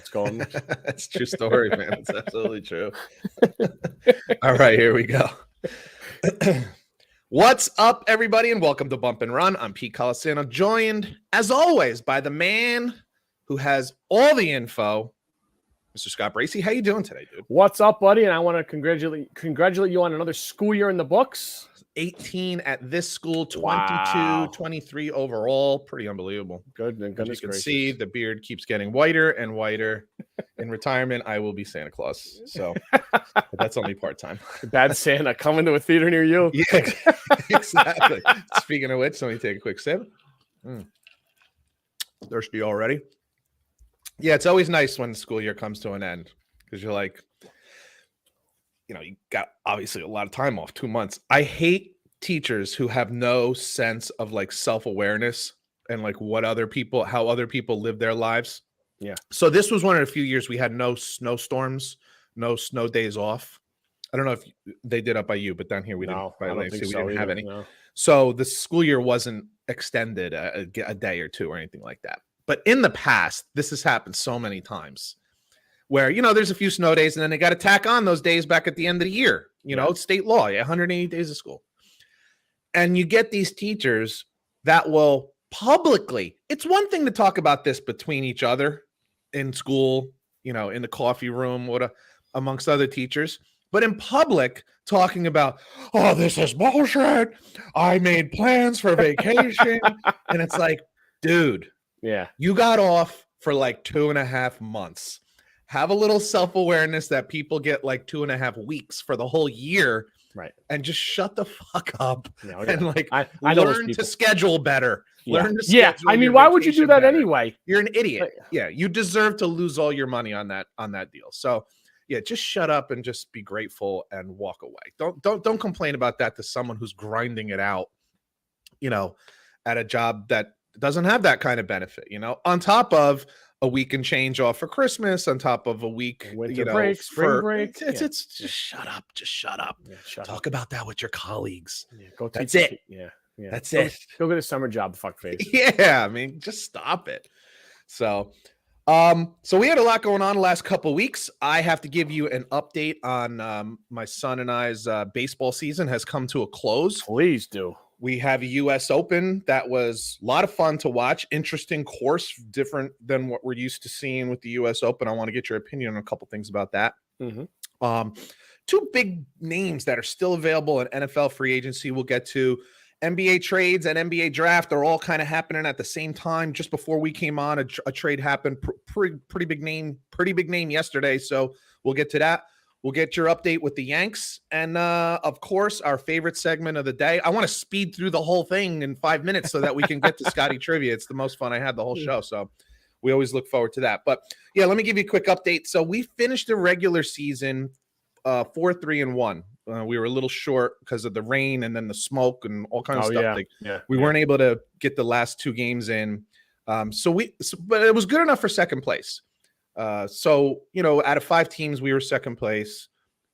It's going. That's a true story, man. It's absolutely true. All right, here we go. What's up, everybody, and welcome to Bump and Run. I'm Pete Colasano, joined, as always, by the man who has all the info, Mr. Scott Bracey. How you doing today, dude? What's up, buddy? And I want to congratulate you on another school year in the books. 18 at this school, 22, Wow. 23 overall. Pretty unbelievable. Good. And As you can see, the beard keeps getting whiter and whiter. In retirement, I will be Santa Claus. So but that's only part-time. Bad Santa coming to a theater near you. Yeah, exactly. Speaking of which, let me take a quick sip. Thirsty already. Yeah, it's always nice when the school year comes to an end because you're like, you got obviously a lot of time off, 2 months. I hate teachers who have no sense of like self-awareness and like how other people live their lives. Yeah. So this was one of the few years we had no snowstorms, no snow days off. I don't know if they did up by you, but down here we didn't. I don't think we so didn't have either, any. no. So the school year wasn't extended a day or two or anything like that. But in the past, this has happened so many times where, there's a few snow days and then they got to tack on those days back at the end of the year. It's state law, 180 days of school. And you get these teachers that will publicly, it's one thing to talk about this between each other in school, in the coffee room, amongst other teachers, but in public talking about, oh, this is bullshit. I made plans for vacation. And it's like, dude, you got off for like 2.5 months. Have a little self-awareness that people get like 2.5 weeks for the whole year. Right. And just shut the fuck up. Yeah, and like I learn to schedule better. Yeah. Learn to schedule I mean, your why would you do that better. anyway? You're an idiot. Yeah, you deserve to lose all your money on that deal. So yeah, just shut up and just be grateful and walk away. Don't complain about that to someone who's grinding it out, at a job that doesn't have that kind of benefit, on top of a week and change off for Christmas, on top of a week, winter break, spring break. It's just shut up. Just shut up. Yeah, Talk about that with your colleagues. Yeah, go That's it. Yeah. That's it. Go get a summer job, fuckface. Yeah, I mean, just stop it. So we had a lot going on the last couple of weeks. I have to give you an update on my son and I's baseball season has come to a close. Please do. We have a U.S. Open that was a lot of fun to watch. Interesting course, different than what we're used to seeing with the U.S. Open. I want to get your opinion on a couple things about that. Mm-hmm. Two big names that are still available in NFL free agency. We'll get to NBA trades and NBA draft are all kind of happening at the same time. Just before we came on, a trade happened. Pretty big name yesterday. So we'll get to that. We'll get your update with the Yanks. And of course, our favorite segment of the day. I want to speed through the whole thing in 5 minutes so that we can get to Scotty Trivia. It's the most fun I had the whole show. So we always look forward to that. But yeah, let me give you a quick update. So we finished the regular season 4-3-1. We were a little short because of the rain and then the smoke and all kinds of stuff. We weren't able to get the last 2 games in. But it was good enough for second place. Out of 5 teams, we were second place.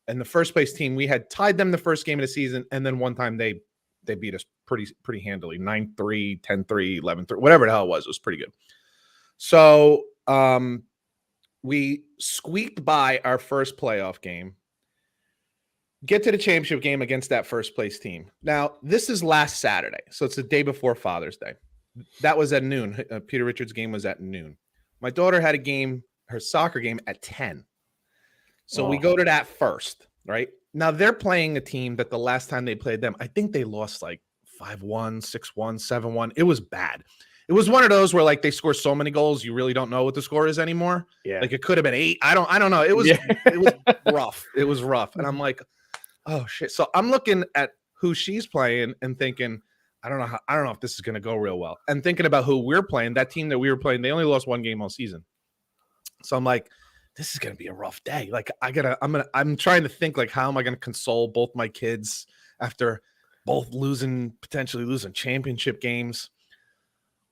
And the first place team, we had tied them the first game of the season. And then one time they beat us pretty handily, 9-3, 10-3, 11-3, whatever the hell it was pretty good. So we squeaked by our first playoff game, get to the championship game against that first place team. Now, this is last Saturday. So it's the day before Father's Day. That was at noon. Peter Richards' game was at noon. My daughter had a game, her soccer game, at 10. So we go to that first, right? Now they're playing a team that the last time they played them, I think they lost like 5-1, 6-1, 7-1. It was bad. It was one of those where like they score so many goals, you really don't know what the score is anymore. Yeah. Like it could have been 8. I don't know. It was it was rough. It was rough. And I'm like, oh shit. So I'm looking at who she's playing and thinking, I don't know if this is going to go real well. And thinking about who we're playing, that team that we were playing, they only lost 1 game all season. So I'm like, this is going to be a rough day. Like I'm trying to think like, how am I going to console both my kids after both potentially losing championship games?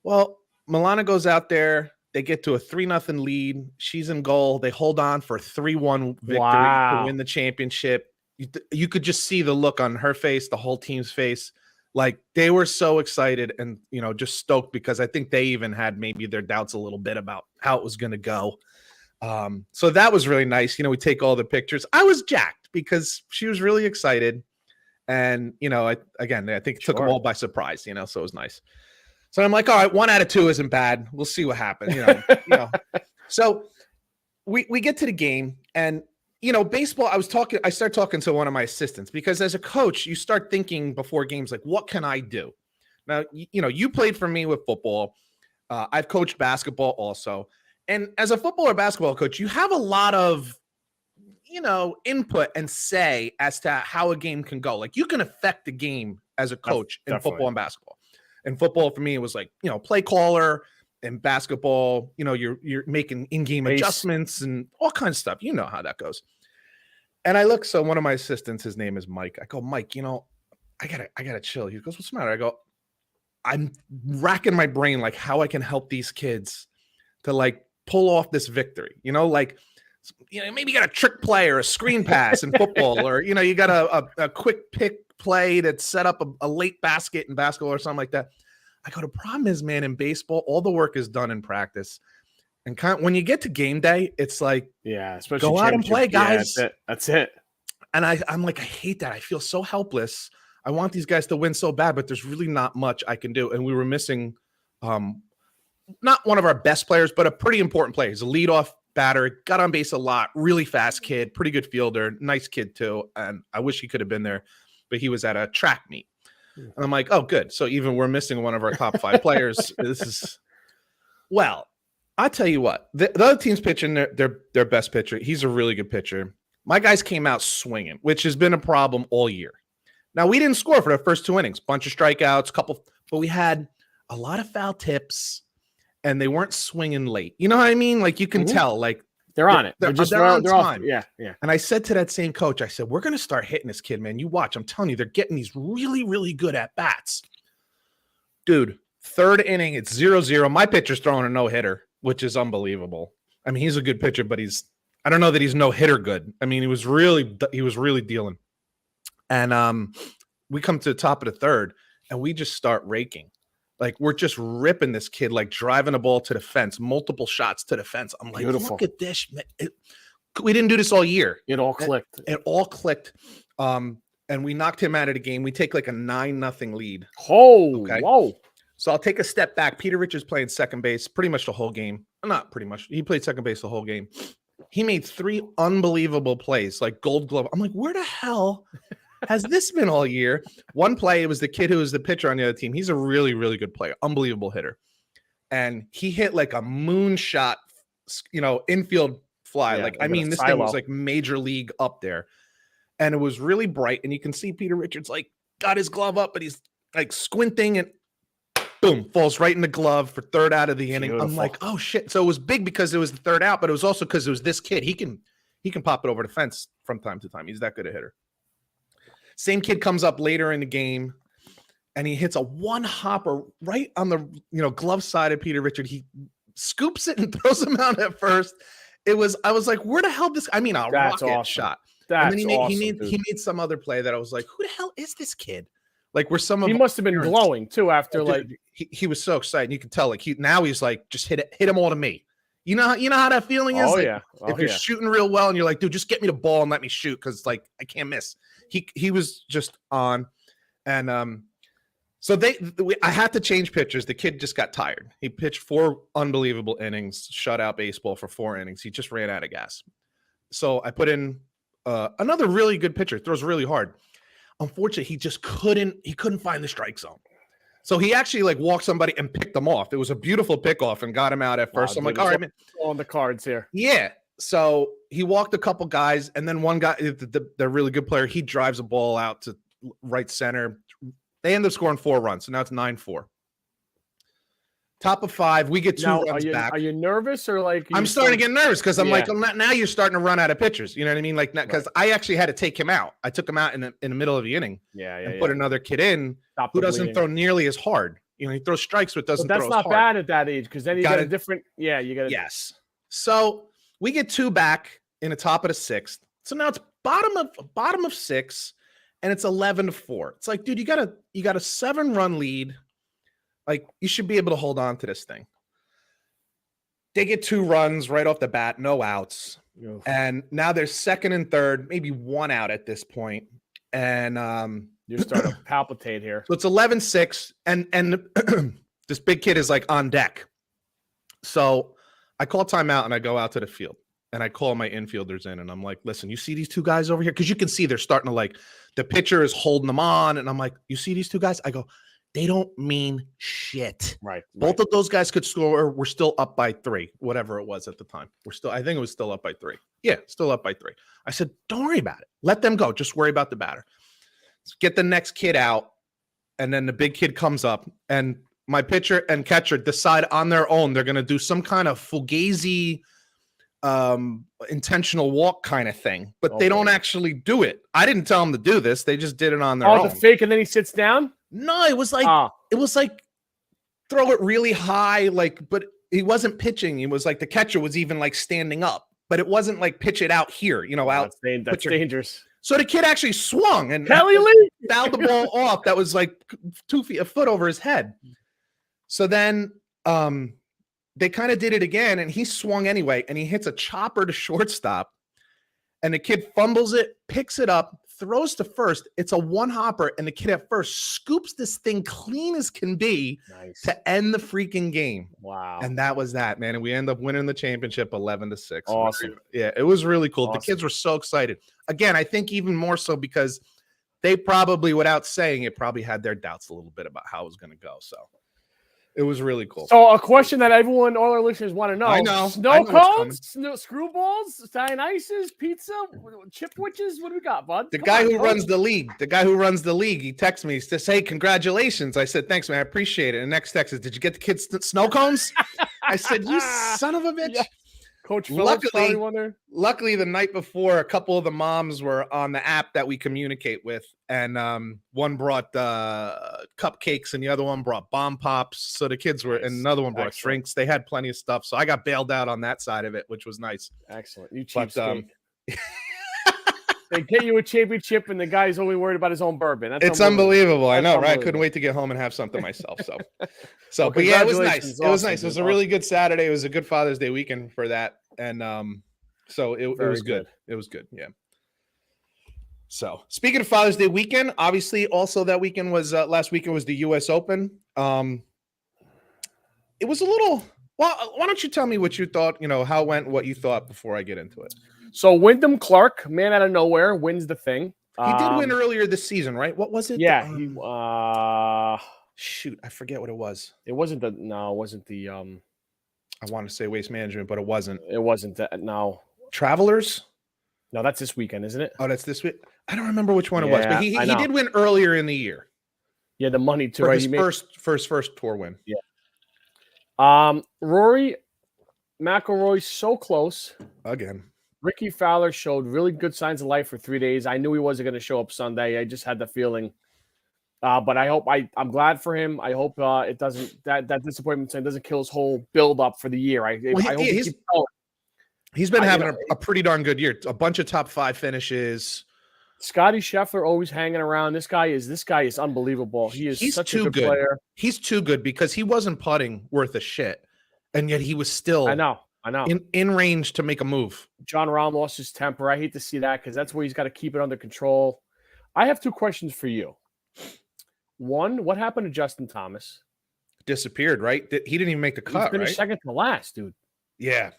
Well, Milana goes out there. They get to a 3-0 lead. She's in goal. They hold on for a 3-1 victory to win the championship. You could just see the look on her face, the whole team's face. Like they were so excited and, just stoked because I think they even had maybe their doubts a little bit about how it was going to go. So that was really nice. We take all the pictures. I was jacked because she was really excited. And, I think it took them all by surprise, so it was nice. So I'm like, all right, 1 out of 2 isn't bad. We'll see what happens, So we get to the game and, baseball, I started talking to one of my assistants because as a coach, you start thinking before games, like, what can I do? Now, you played for me with football. I've coached basketball also. And as a football or basketball coach, you have a lot of, input and say as to how a game can go. Like you can affect the game as a coach in football and basketball. In football, for me, it was like, play caller. And basketball, you're making in-game adjustments and all kinds of stuff. You know how that goes. And I look, so one of my assistants, his name is Mike. I go, Mike, I gotta chill. He goes, what's the matter? I go, I'm racking my brain like how I can help these kids to like pull off this victory. Maybe you got a trick play or a screen pass in football, or you got a quick pick play that set up a late basket in basketball or something like that. I go, the problem is, man, in baseball, all the work is done in practice. And when you get to game day, it's like, especially go out and play, guys. Yeah, that's it. And I'm like, I hate that. I feel so helpless. I want these guys to win so bad, but there's really not much I can do. And we were missing not one of our best players, but a pretty important player. He's a leadoff batter, got on base a lot, really fast kid, pretty good fielder, nice kid too. And I wish he could have been there, but he was at a track meet. And I'm like, oh, good. So even we're missing one of our top 5 players. Well, I tell you what, the other team's pitching their best pitcher. He's a really good pitcher. My guys came out swinging, which has been a problem all year. Now, we didn't score for the first 2 innings, bunch of strikeouts, but we had a lot of foul tips and they weren't swinging late. You know what I mean? Like you can tell, like, they're on it. They're on time. Yeah. And I said to that same coach, I said, we're going to start hitting this kid, man. You watch. I'm telling you, they're getting these really, really good at bats. Dude, 3rd inning, it's 0-0. My pitcher's throwing a no-hitter, which is unbelievable. I mean, he's a good pitcher, but I don't know that he's no-hitter good. I mean, he was really dealing. And we come to the top of the 3rd, and we just start raking. Like, we're just ripping this kid, like driving a ball to the fence, multiple shots to the fence. I'm like, beautiful. Look at this. We didn't do this all year. It all clicked. It all clicked. And we knocked him out of the game. We take like a 9-0 lead. Oh, okay. Whoa. So I'll take a step back. Peter Richards playing second base pretty much the whole game. Not pretty much. He played second base the whole game. He made 3 unbelievable plays, like Gold Glove. I'm like, where the hell has this been all year? One play, it was the kid who was the pitcher on the other team. He's a really, really good player, unbelievable hitter. And he hit like a moonshot, infield fly. Yeah, like, I mean, this thing was like major league up there. And it was really bright. And you can see Peter Richards like got his glove up, but he's like squinting and boom, falls right in the glove for 3rd out of the inning. Beautiful. I'm like, oh shit. So it was big because it was the 3rd out, but it was also because it was this kid. He can pop it over the fence from time to time. He's that good a hitter. Same kid comes up later in the game and he hits a 1-hopper right on the glove side of Peter Richard. He scoops it and throws him out at first. I was like, where the hell this? I mean, a rocket awesome. Shot. That's and then awesome. He made some other play that I was like, who the hell is this kid? Like, where some of he must have been glowing too after he was so excited. You could tell like he's like, just hit him all to me. You know how that feeling is. Oh like, yeah. If you're shooting real well and you're like, dude, just get me the ball and let me shoot because like I can't miss. He was just on, and so I had to change pitchers. The kid just got tired. He pitched 4 unbelievable innings, shut out baseball for 4 innings. He just ran out of gas. So I put in another really good pitcher. Throws really hard. Unfortunately, he just couldn't find the strike zone. So he actually like walked somebody and picked them off. It was a beautiful pickoff and got him out at first. Wow, I'm like, all right, man. On the cards here. Yeah. So he walked a couple guys, and then one guy, the really good player, he drives a ball out to right center. They end up scoring 4 runs, so now it's 9-4. Top of 5, we get 2 runs back. Are you nervous or like? I'm starting to get nervous because I'm like, now you're starting to run out of pitchers. You know what I mean? Like, because I actually had to take him out. I took him out in the middle of the inning. And put another kid in who doesn't throw nearly as hard. He throws strikes, but doesn't. But that's throw as not hard. bad at that age because then you got a different. Yeah, you got to. Yes. So we get 2 back in the top of the 6th. So now it's bottom of 6, and it's 11-4. It's like, dude, you got a 7-run lead. Like, you should be able to hold on to this thing. They get 2 runs right off the bat, no outs. Oof. And now there's second and third, maybe 1 out at this point. And You're starting to palpitate here. so it's 11-6, and this big kid is like on deck. So I call timeout and I go out to the field and I call my infielders in and I'm like, listen, you see these 2 guys over here? Because you can see they're starting to like, the pitcher is holding them on. And I'm like, you see these 2 guys? I go, they don't mean shit. Right. Both of those guys could score. We're still up by 3, whatever it was at the time. I think it was still up by 3. Yeah, still up by 3. I said, don't worry about it. Let them go. Just worry about the batter. Let's get the next kid out. And then the big kid comes up and my pitcher and catcher decide on their own they're going to do some kind of fugazi intentional walk kind of thing, but they don't actually do it. I didn't tell them to do this. They just did it on their own. The fake, and then he sits down? No, it was like throw it really high, like, but he wasn't pitching. It was like the catcher was even like standing up, but it wasn't like pitch it out here, out. That's dangerous. So the kid actually swung and Kelly Lee fouled the ball off. That was like 2 feet, a foot over his head. So then they kind of did it again, and he swung anyway, and he hits a chopper to shortstop, and the kid fumbles it, picks it up, throws to first. It's a 1-hopper, and the kid at first scoops this thing clean as can be to end the freaking game. Wow. And that was that, man. And we end up winning the championship 11-6. Awesome. Yeah, it was really cool. Awesome. The kids were so excited. Again, I think even more so because they probably, without saying it, probably had their doubts a little bit about how it was going to go. So it was really cool. So a question that everyone, all our listeners want to know. I know. Snow cones, screwballs, Italian ices, pizza, chip witches. What do we got, bud? The guy who runs the league, he texts me, he says, hey, congratulations. I said, thanks, man. I appreciate it. And next text is, did you get the kids snow cones? I said, you son of a bitch. Yeah. Coach Phillips probably won there. Luckily, the night before, a couple of the moms were on the app that we communicate with, and one brought cupcakes, and the other one brought bomb pops. So the kids were, and another one brought drinks. They had plenty of stuff, so I got bailed out on that side of it, which was nice. Excellent, you cheapskate. They get you a championship, and the guy's only worried about his own bourbon. It's unbelievable. I know, right? I couldn't wait to get home and have something myself. So, but yeah, it was nice. It was nice. It was a really good Saturday. It was a good Father's Day weekend for that, and so it was good. It was good. Yeah. So speaking of Father's Day weekend, obviously, also that weekend was last weekend was the U.S. Open. It was a little. Well, why don't you tell me what you thought? How it went, what you thought before I get into it. So Wyndham Clark, man out of nowhere, wins the thing. He did win earlier this season, right? What was it? Yeah. Shoot, I forget what it was. It wasn't the. I want to say Waste Management, but it wasn't. It wasn't that. No. Travelers? No, that's this weekend, isn't it? Oh, that's this week. I don't remember which one it was, but he did win earlier in the year. Yeah, the money too. For his first tour win. Yeah. Rory McIlroy so close again. Ricky Fowler showed really good signs of life for 3 days. I knew he wasn't going to show up Sunday. I just had the feeling. But I hope I'm glad for him. I hope it doesn't that disappointment doesn't kill his whole build up for the year. I hope he keeps going. He's been having a pretty darn good year. A bunch of top 5 finishes. Scotty Scheffler always hanging around. This guy is unbelievable. He's such a good player. He's too good because he wasn't putting worth a shit, and yet he was still. I know. In range to make a move. John Rahm lost his temper. I hate to see that because that's where he's got to keep it under control. I have 2 questions for you. One, what happened to Justin Thomas? Disappeared, right? He didn't even make the cut, he finished second to last, dude. Yeah.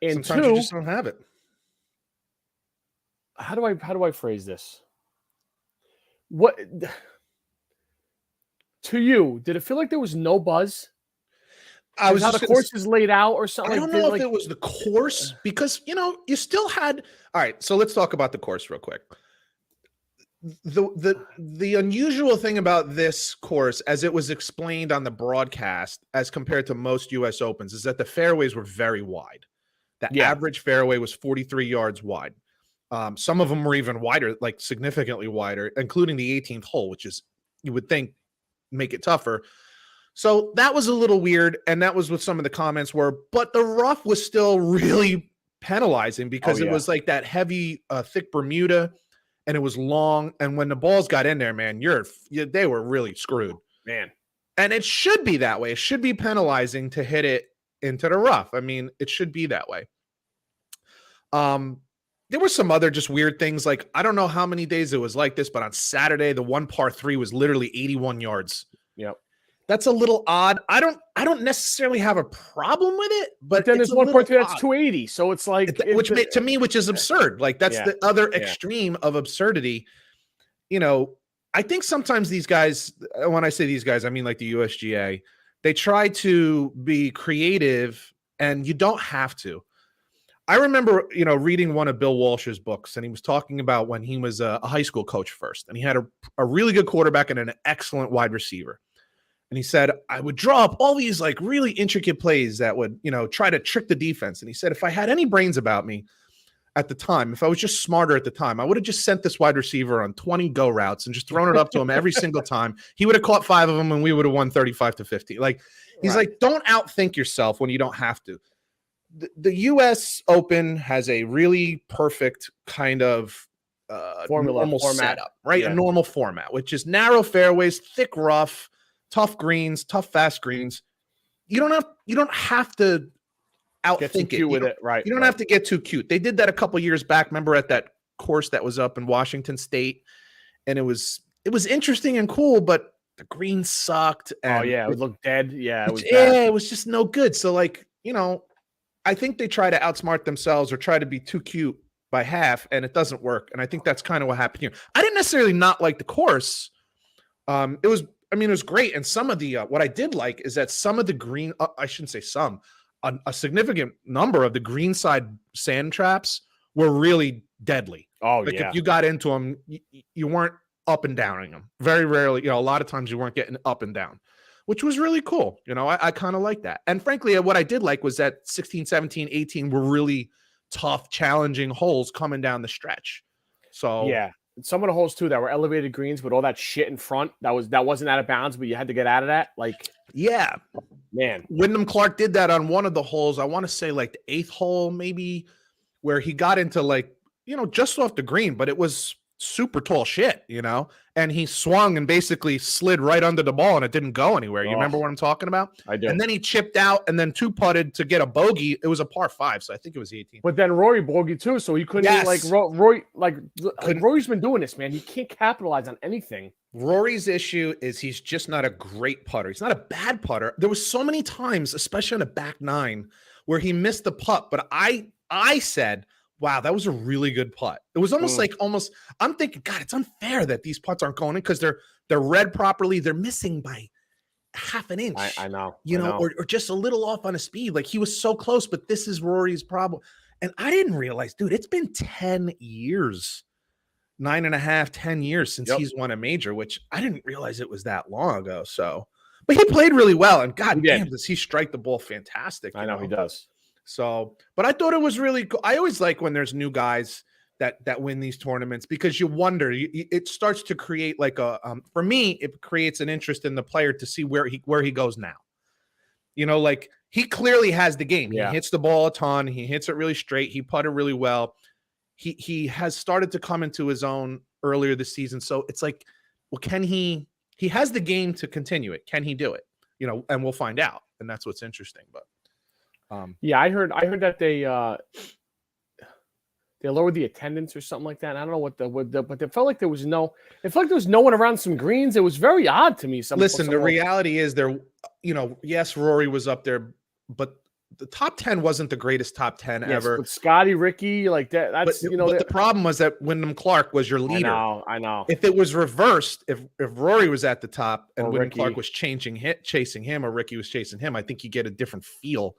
And sometimes you just don't have it. How do I phrase this? What to you? Did it feel like there was no buzz? I was how the course is laid out or something. I don't know if it was the course because you still had. All right, so let's talk about the course real quick. The unusual thing about this course, as it was explained on the broadcast, as compared to most U.S. Opens, is that the fairways were very wide. The average fairway was 43 yards wide. Some of them were even wider, like significantly wider, including the 18th hole, which is you would think make it tougher. So that was a little weird, and that was what some of the comments were. But the rough was still really penalizing because it was like that heavy, thick Bermuda, and it was long. And when the balls got in there, man, they were really screwed, man. And it should be that way. It should be penalizing to hit it into the rough. I mean, it should be that way. There were some other just weird things. Like, I don't know how many days it was like this, but on Saturday, the one par 3 was literally 81 yards. Yep. That's a little odd. I don't necessarily have a problem with it, but then it's there's one little part two that's odd. 280. So it's like, Which is absurd. Like, that's Yeah. the other Yeah. extreme of absurdity. You know, I think sometimes these guys, when I say these guys, I mean like the USGA, they try to be creative, and you don't have to. I remember, reading one of Bill Walsh's books, and he was talking about when he was a high school coach first, and he had a really good quarterback and an excellent wide receiver. And he said, I would draw up all these like really intricate plays that would, try to trick the defense. And he said, if I had any brains about me at the time, if I was just smarter at the time, I would have just sent this wide receiver on 20 go routes and just thrown it up to him every single time. He would have caught 5 of them, and we would have won 35-50. Like, he's like, don't outthink yourself when you don't have to. The U.S. Open has a really perfect kind of normal format. setup, right? Yeah. A normal format, which is narrow fairways, thick rough, tough greens, tough fast greens. You don't have to outthink it. With it, right? You don't have to get too cute. They did that a couple years back. Remember at that course that was up in Washington State, and it was interesting and cool, but the greens sucked. And it would look dead. Yeah, it was just no good. So like, I think they try to outsmart themselves or try to be too cute by half, and it doesn't work. And I think that's kind of what happened here. I didn't necessarily not like the course. It was great. And some of the, what I did like is that some of the green, I shouldn't say some, a significant number of the greenside sand traps were really deadly. Oh, like yeah. If you got into them, you weren't up and downing them. Very rarely, a lot of times you weren't getting up and down, which was really cool. I kind of like that. And frankly, what I did like was that 16, 17, 18 were really tough, challenging holes coming down the stretch. So yeah, some of the holes too that were elevated greens with all that shit in front that wasn't out of bounds, but you had to get out of that. Like, yeah, man, Wyndham Clark did that on one of the holes. I want to say like the 8th hole, maybe, where he got into like, just off the green, but it was super tall shit, and he swung and basically slid right under the ball, and it didn't go anywhere. You remember what I'm talking about? I do. And then he chipped out and then 2-putted to get a bogey. It was a par 5, so I think it was 18. But then Rory bogeyed too, so he couldn't Rory's been doing this, man. He can't capitalize on anything. Rory's issue is he's just not a great putter. He's not a bad putter. There was so many times, especially on a back 9, where he missed the putt, but I said, wow, that was a really good putt. It was almost I'm thinking, God, it's unfair that these putts aren't going in because they're read properly. They're missing by half an inch. I know. Or just a little off on a speed. Like, he was so close, but this is Rory's problem. And I didn't realize, dude, it's been 10 years, 9.5, 10 years since he's won a major, which I didn't realize it was that long ago. So, but he played really well, and God damn, does he strike the ball fantastic. I know he does. So, but I thought it was really cool. I always like when there's new guys that win these tournaments, because you wonder, it starts to create like for me, it creates an interest in the player to see where he goes now. Like, he clearly has the game. Yeah. He hits the ball a ton. He hits it really straight. He putted really well. He has started to come into his own earlier this season. So it's like, well, can he has the game to continue it. Can he do it? And we'll find out. And that's what's interesting. But yeah, I heard that they lowered the attendance or something like that. I don't know but it felt like there was no one around some greens. It was very odd to me. The reality is yes, Rory was up there, but the top 10 wasn't the greatest top 10 ever. With Scotty, Ricky, like that. That's but the problem was that Wyndham Clark was your leader. I know. If it was reversed, if Rory was at the top and Wyndham Ricky. Clark was chasing him, or Ricky was chasing him, I think you get a different feel.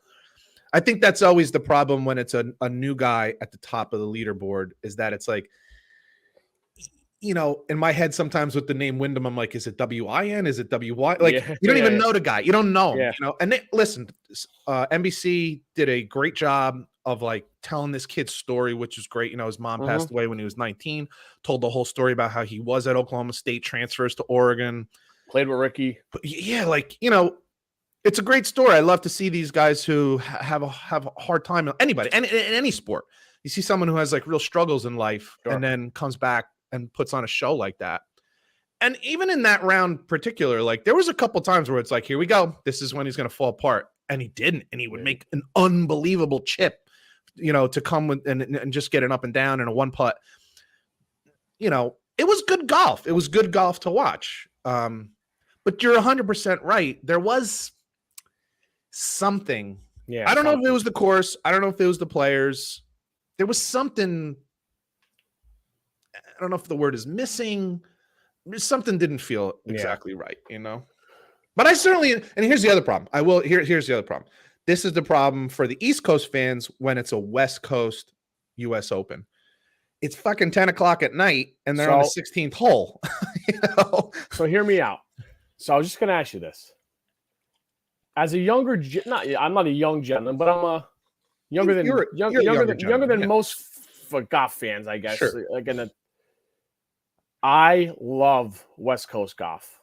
I think that's always the problem when it's a new guy at the top of the leaderboard, is that it's like, in my head sometimes with the name Wyndham, I'm like, is it W-I-N? Is it W-Y? Like, you don't even know the guy. You don't know him, And listen, NBC did a great job of like telling this kid's story, which is great. His mom passed away when he was 19, told the whole story about how he was at Oklahoma State, transfers to Oregon. Played with Ricky. But yeah, like, it's a great story. I love to see these guys who have a hard time. Anybody, in any sport, you see someone who has like real struggles in life and then comes back and puts on a show like that. And even in that round particular, like, there was a couple times where it's like, here we go. This is when he's going to fall apart. and he didn't, and he would make an unbelievable chip, to come with and just get an up and down and a one putt. It was good golf. It was good golf to watch. But you're 100% right. There was something. Yeah, I don't know if it was the course. I don't know if it was the players. There was something. I don't know if the word is missing. Something didn't feel exactly right, But I certainly, and here's the other problem. Here's the other problem. This is the problem for the East Coast fans when it's a West Coast U.S. Open. It's fucking 10 o'clock at night, and they're on the 16th hole. So hear me out. So I was just going to ask you this. As a younger, I'm not a young gentleman, but I'm a younger than most golf fans, I guess. Sure. I love West Coast golf.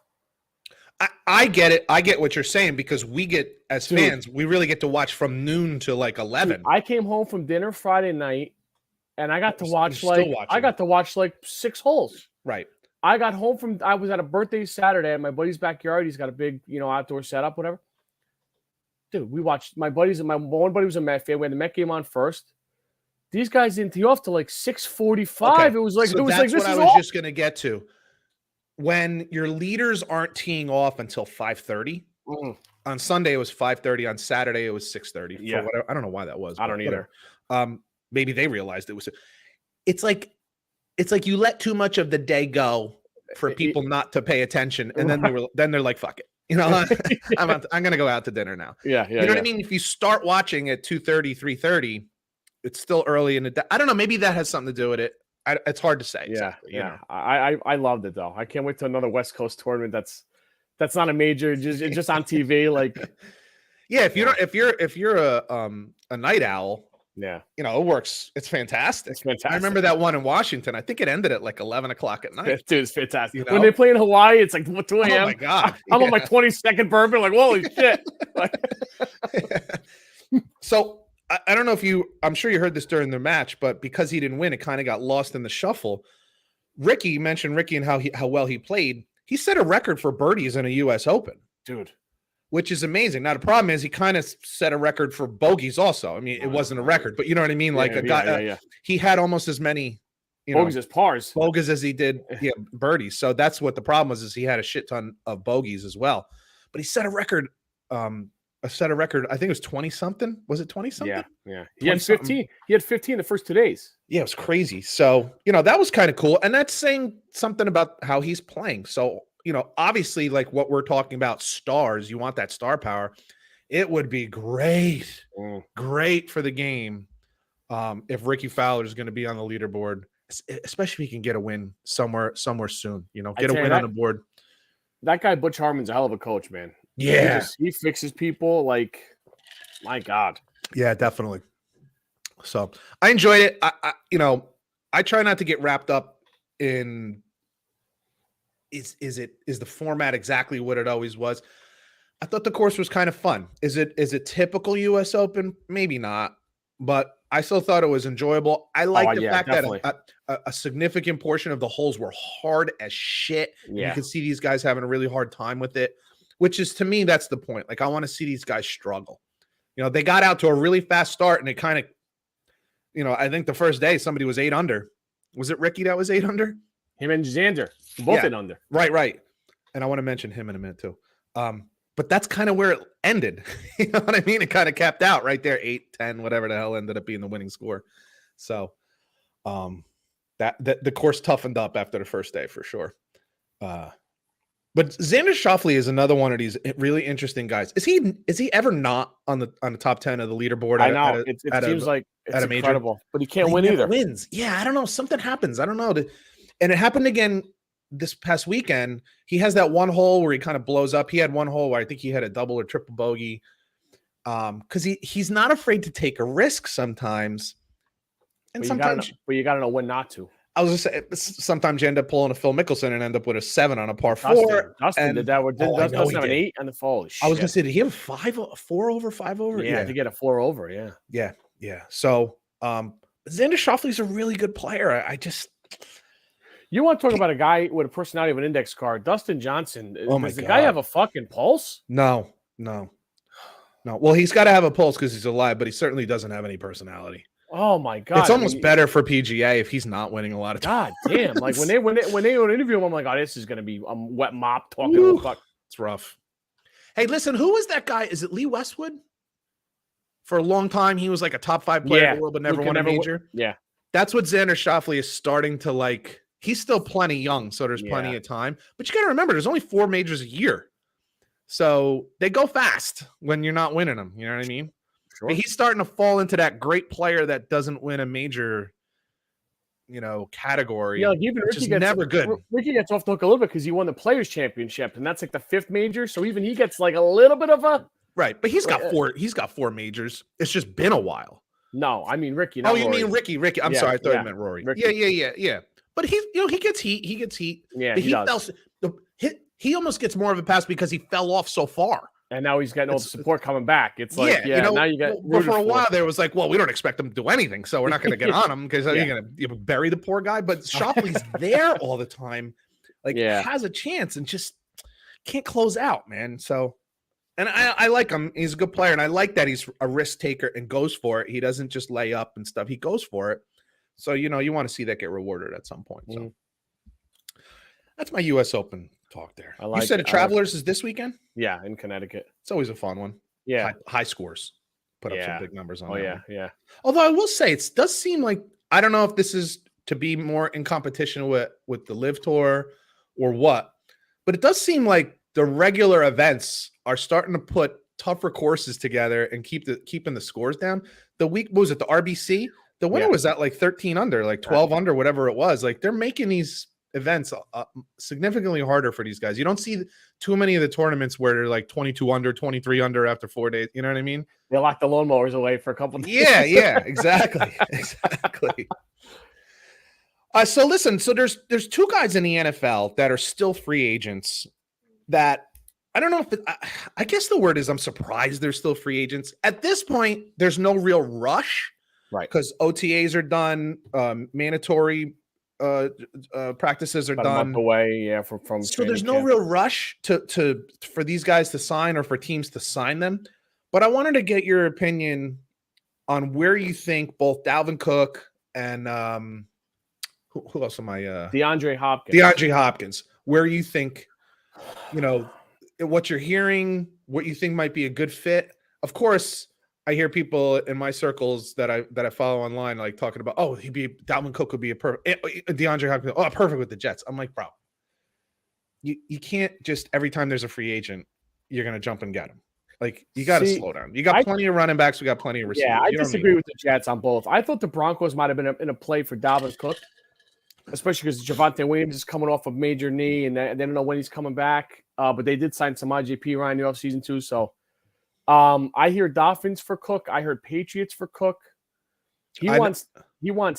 I get it. I get what you're saying because we get, as fans, we really get to watch from noon to like 11. Dude, I came home from dinner Friday night, and I got to watch like 6 holes. Right. I was at a birthday Saturday at my buddy's backyard. He's got a big, outdoor setup, whatever. Dude, we watched my one buddy was a Met fan. We had the Met game on first. These guys didn't tee off till like 6:45. Okay. It was like, that's what I was just going to get to. When your leaders aren't teeing off until 5:30, on Sunday it was 5:30. On Saturday it was 6:30. Yeah, I don't know why that was. I don't either. Maybe they realized it was. It's like you let too much of the day for people not to pay attention, and then they're like, "Fuck it." I'm gonna go out to dinner now. Yeah. You know what I mean? If you start watching at 2:30, 3:30, it's still early in the day. I don't know. Maybe that has something to do with it. It's hard to say. Exactly, I loved it though. I can't wait to another West Coast tournament. That's not a major. It's just on TV. Like, yeah. If you're a night owl. Yeah, it works. It's fantastic. I remember that one in Washington. I think it ended at like 11 o'clock at night. Dude, it's fantastic. When they play in Hawaii, it's like 2 a.m. Oh my god! I'm on my 22nd bourbon. Like, holy shit! So I don't know if I'm sure you heard this during the match, but because he didn't win, it kind of got lost in the shuffle. Ricky mentioned and how well he played. He set a record for birdies in a U.S. Open, dude. Which is amazing. Now, the problem is he kind of set a record for bogeys also. I mean, it wasn't a record, but you know what I mean? Like he had almost as many bogeys as pars. Bogeys as he did birdies. So that's what the problem was, is he had a shit ton of bogeys as well. But he set a record, I think it was 20-something. Was it 20-something? Yeah. He had 15. He had 15 the first 2 days. Yeah, it was crazy. So, that was kind of cool. And that's saying something about how he's playing. So, obviously, like what we're talking about, stars, you want that star power. It would be great for the game if Ricky Fowler is going to be on the leaderboard, especially if he can get a win somewhere soon. Get a win on the board. That guy Butch Harmon's a hell of a coach, man. Yeah, he fixes people. Like, my God. Yeah, definitely. So I enjoyed it. I try not to get wrapped up in. Is the format exactly what it always was? I thought the course was kind of fun. Is it typical U.S. Open? Maybe not, but I still thought it was enjoyable. I like the fact definitely. That a significant portion of the holes were hard as shit. Yeah. You can see these guys having a really hard time with it, which is, to me, that's the point. Like, I want to see these guys struggle. They got out to a really fast start, and it kind of, I think the first day somebody was 8 under. Was it Ricky that was 8 under? Him and Xander, both in under. Right. And I want to mention him in a minute too. But that's kind of where it ended. You know what I mean? It kind of capped out right there, 8, 10, whatever the hell ended up being the winning score. So that the course toughened up after the first day for sure. But Xander Schauffele is another one of these really interesting guys. Is he ever not on the top 10 of the leaderboard? I know. It seems like it's incredible, but he can't win either. Wins. Yeah, I don't know. Something happens. I don't know. And it happened again this past weekend. He has that one hole where he kind of blows up. He had one hole where I think he had a double or triple bogey. Because he's not afraid to take a risk sometimes. And sometimes you gotta know when not to. I was just saying, sometimes you end up pulling a Phil Mickelson and end up with a 7 on a par 4. Dustin did that. Dustin have an 8 on the fall. I was gonna say, did he have 4 over, 5 over? Yeah, to get a 4 over. Yeah. So Xander Schauffele's a really good player. You want to talk about a guy with a personality of an index card? Dustin Johnson. Oh my Does the God. guy have a fucking pulse? No. No, well, he's got to have a pulse because he's alive, but he certainly doesn't have any personality. Oh my God. It's almost better for PGA if he's not winning a lot of God tournaments. damn. Like when they would interview him, I'm like, oh, this is gonna be a wet mop talking to fuck. It's rough. Hey, listen, who was that guy? Is it Lee Westwood? For a long time, he was like a top 5 player in the world, but never won a major. Yeah. That's what Xander Schauffele is starting to like. He's still plenty young, so there's plenty of time. But you got to remember, there's only 4 majors a year. So they go fast when you're not winning them. You know what I mean? Sure. But he's starting to fall into that great player that doesn't win a major, category. Yeah, like even Ricky gets never good. Ricky gets off the hook a little bit because he won the Players Championship, and that's like the 5th major. So even he gets like a little bit of a right. But he's got 4. He's got 4 majors. It's just been a while. No, I mean Ricky. Oh, you Rory. mean Ricky? Ricky. I'm sorry, I thought you meant Rory. Ricky. Yeah. But he gets heat. He gets heat. Yeah, he does. He almost gets more of a pass because he fell off so far. And now he's getting all the support coming back. It's like, now you get. But for a while there was like, well, we don't expect him to do anything, so we're not going to get on him because you're going to bury the poor guy. But Schauffele's there all the time, has a chance and just can't close out, man. So, and I like him. He's a good player, and I like that he's a risk taker and goes for it. He doesn't just lay up and stuff. He goes for it. So you want to see that get rewarded at some point. So that's my U.S. Open talk there. You said Travelers is this weekend? Yeah, in Connecticut. It's always a fun one. Yeah. High scores. Put up some big numbers on that. Yeah. Although I will say it does seem like, I don't know if this is to be more in competition with the Live Tour or what, but it does seem like the regular events are starting to put tougher courses together and keeping the scores down. The week, what was it, the RBC? The winner was at like 13 under, like 12 under, whatever it was. Like they're making these events significantly harder for these guys. You don't see too many of the tournaments where they're like 22 under, 23 under after 4 days. You know what I mean? They lock the lawnmowers away for a couple of days. Yeah, exactly. Exactly. So listen, so there's 2 guys in the NFL that are still free agents that I don't know if I guess the word is I'm surprised they're still free agents. At this point, there's no real rush. Right. Because OTAs are done, mandatory practices are About done. a month away, from so there's no real rush to for these guys to sign or for teams to sign them. But I wanted to get your opinion on where you think both Dalvin Cook and who else am I? DeAndre Hopkins. DeAndre Hopkins. Where you think, what you're hearing, what you think might be a good fit. Of course, I hear people in my circles that I follow online like talking about, Dalvin Cook would be a perfect DeAndre Hopkins. Oh, perfect with the Jets. I'm like, bro, you can't just every time there's a free agent, you're gonna jump and get him. Like you got to slow down. You got plenty of running backs. We got plenty of receivers. Yeah, I disagree with the Jets on both. I thought the Broncos might have been in a play for Dalvin Cook, especially because Javonte Williams is coming off a major knee and they don't know when he's coming back. But they did sign some IJP Ryan in the offseason too, so. I hear Dolphins for Cook. I heard Patriots for Cook. He wants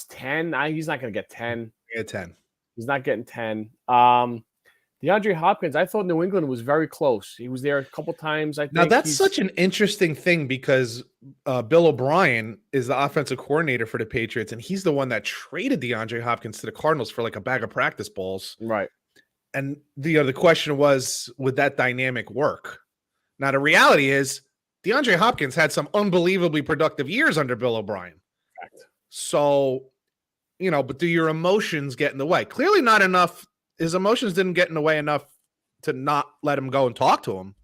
10. He's not going to get 10. Yeah, 10. He's not getting 10. DeAndre Hopkins, I thought New England was very close. He was there a couple times. I think. Now that's such an interesting thing because Bill O'Brien is the offensive coordinator for the Patriots, and he's the one that traded DeAndre Hopkins to the Cardinals for like a bag of practice balls. Right. And the question was, would that dynamic work? Now the reality is, DeAndre Hopkins had some unbelievably productive years under Bill O'Brien. Correct. So, but do your emotions get in the way? Clearly not enough. His emotions didn't get in the way enough to not let him go and talk to him.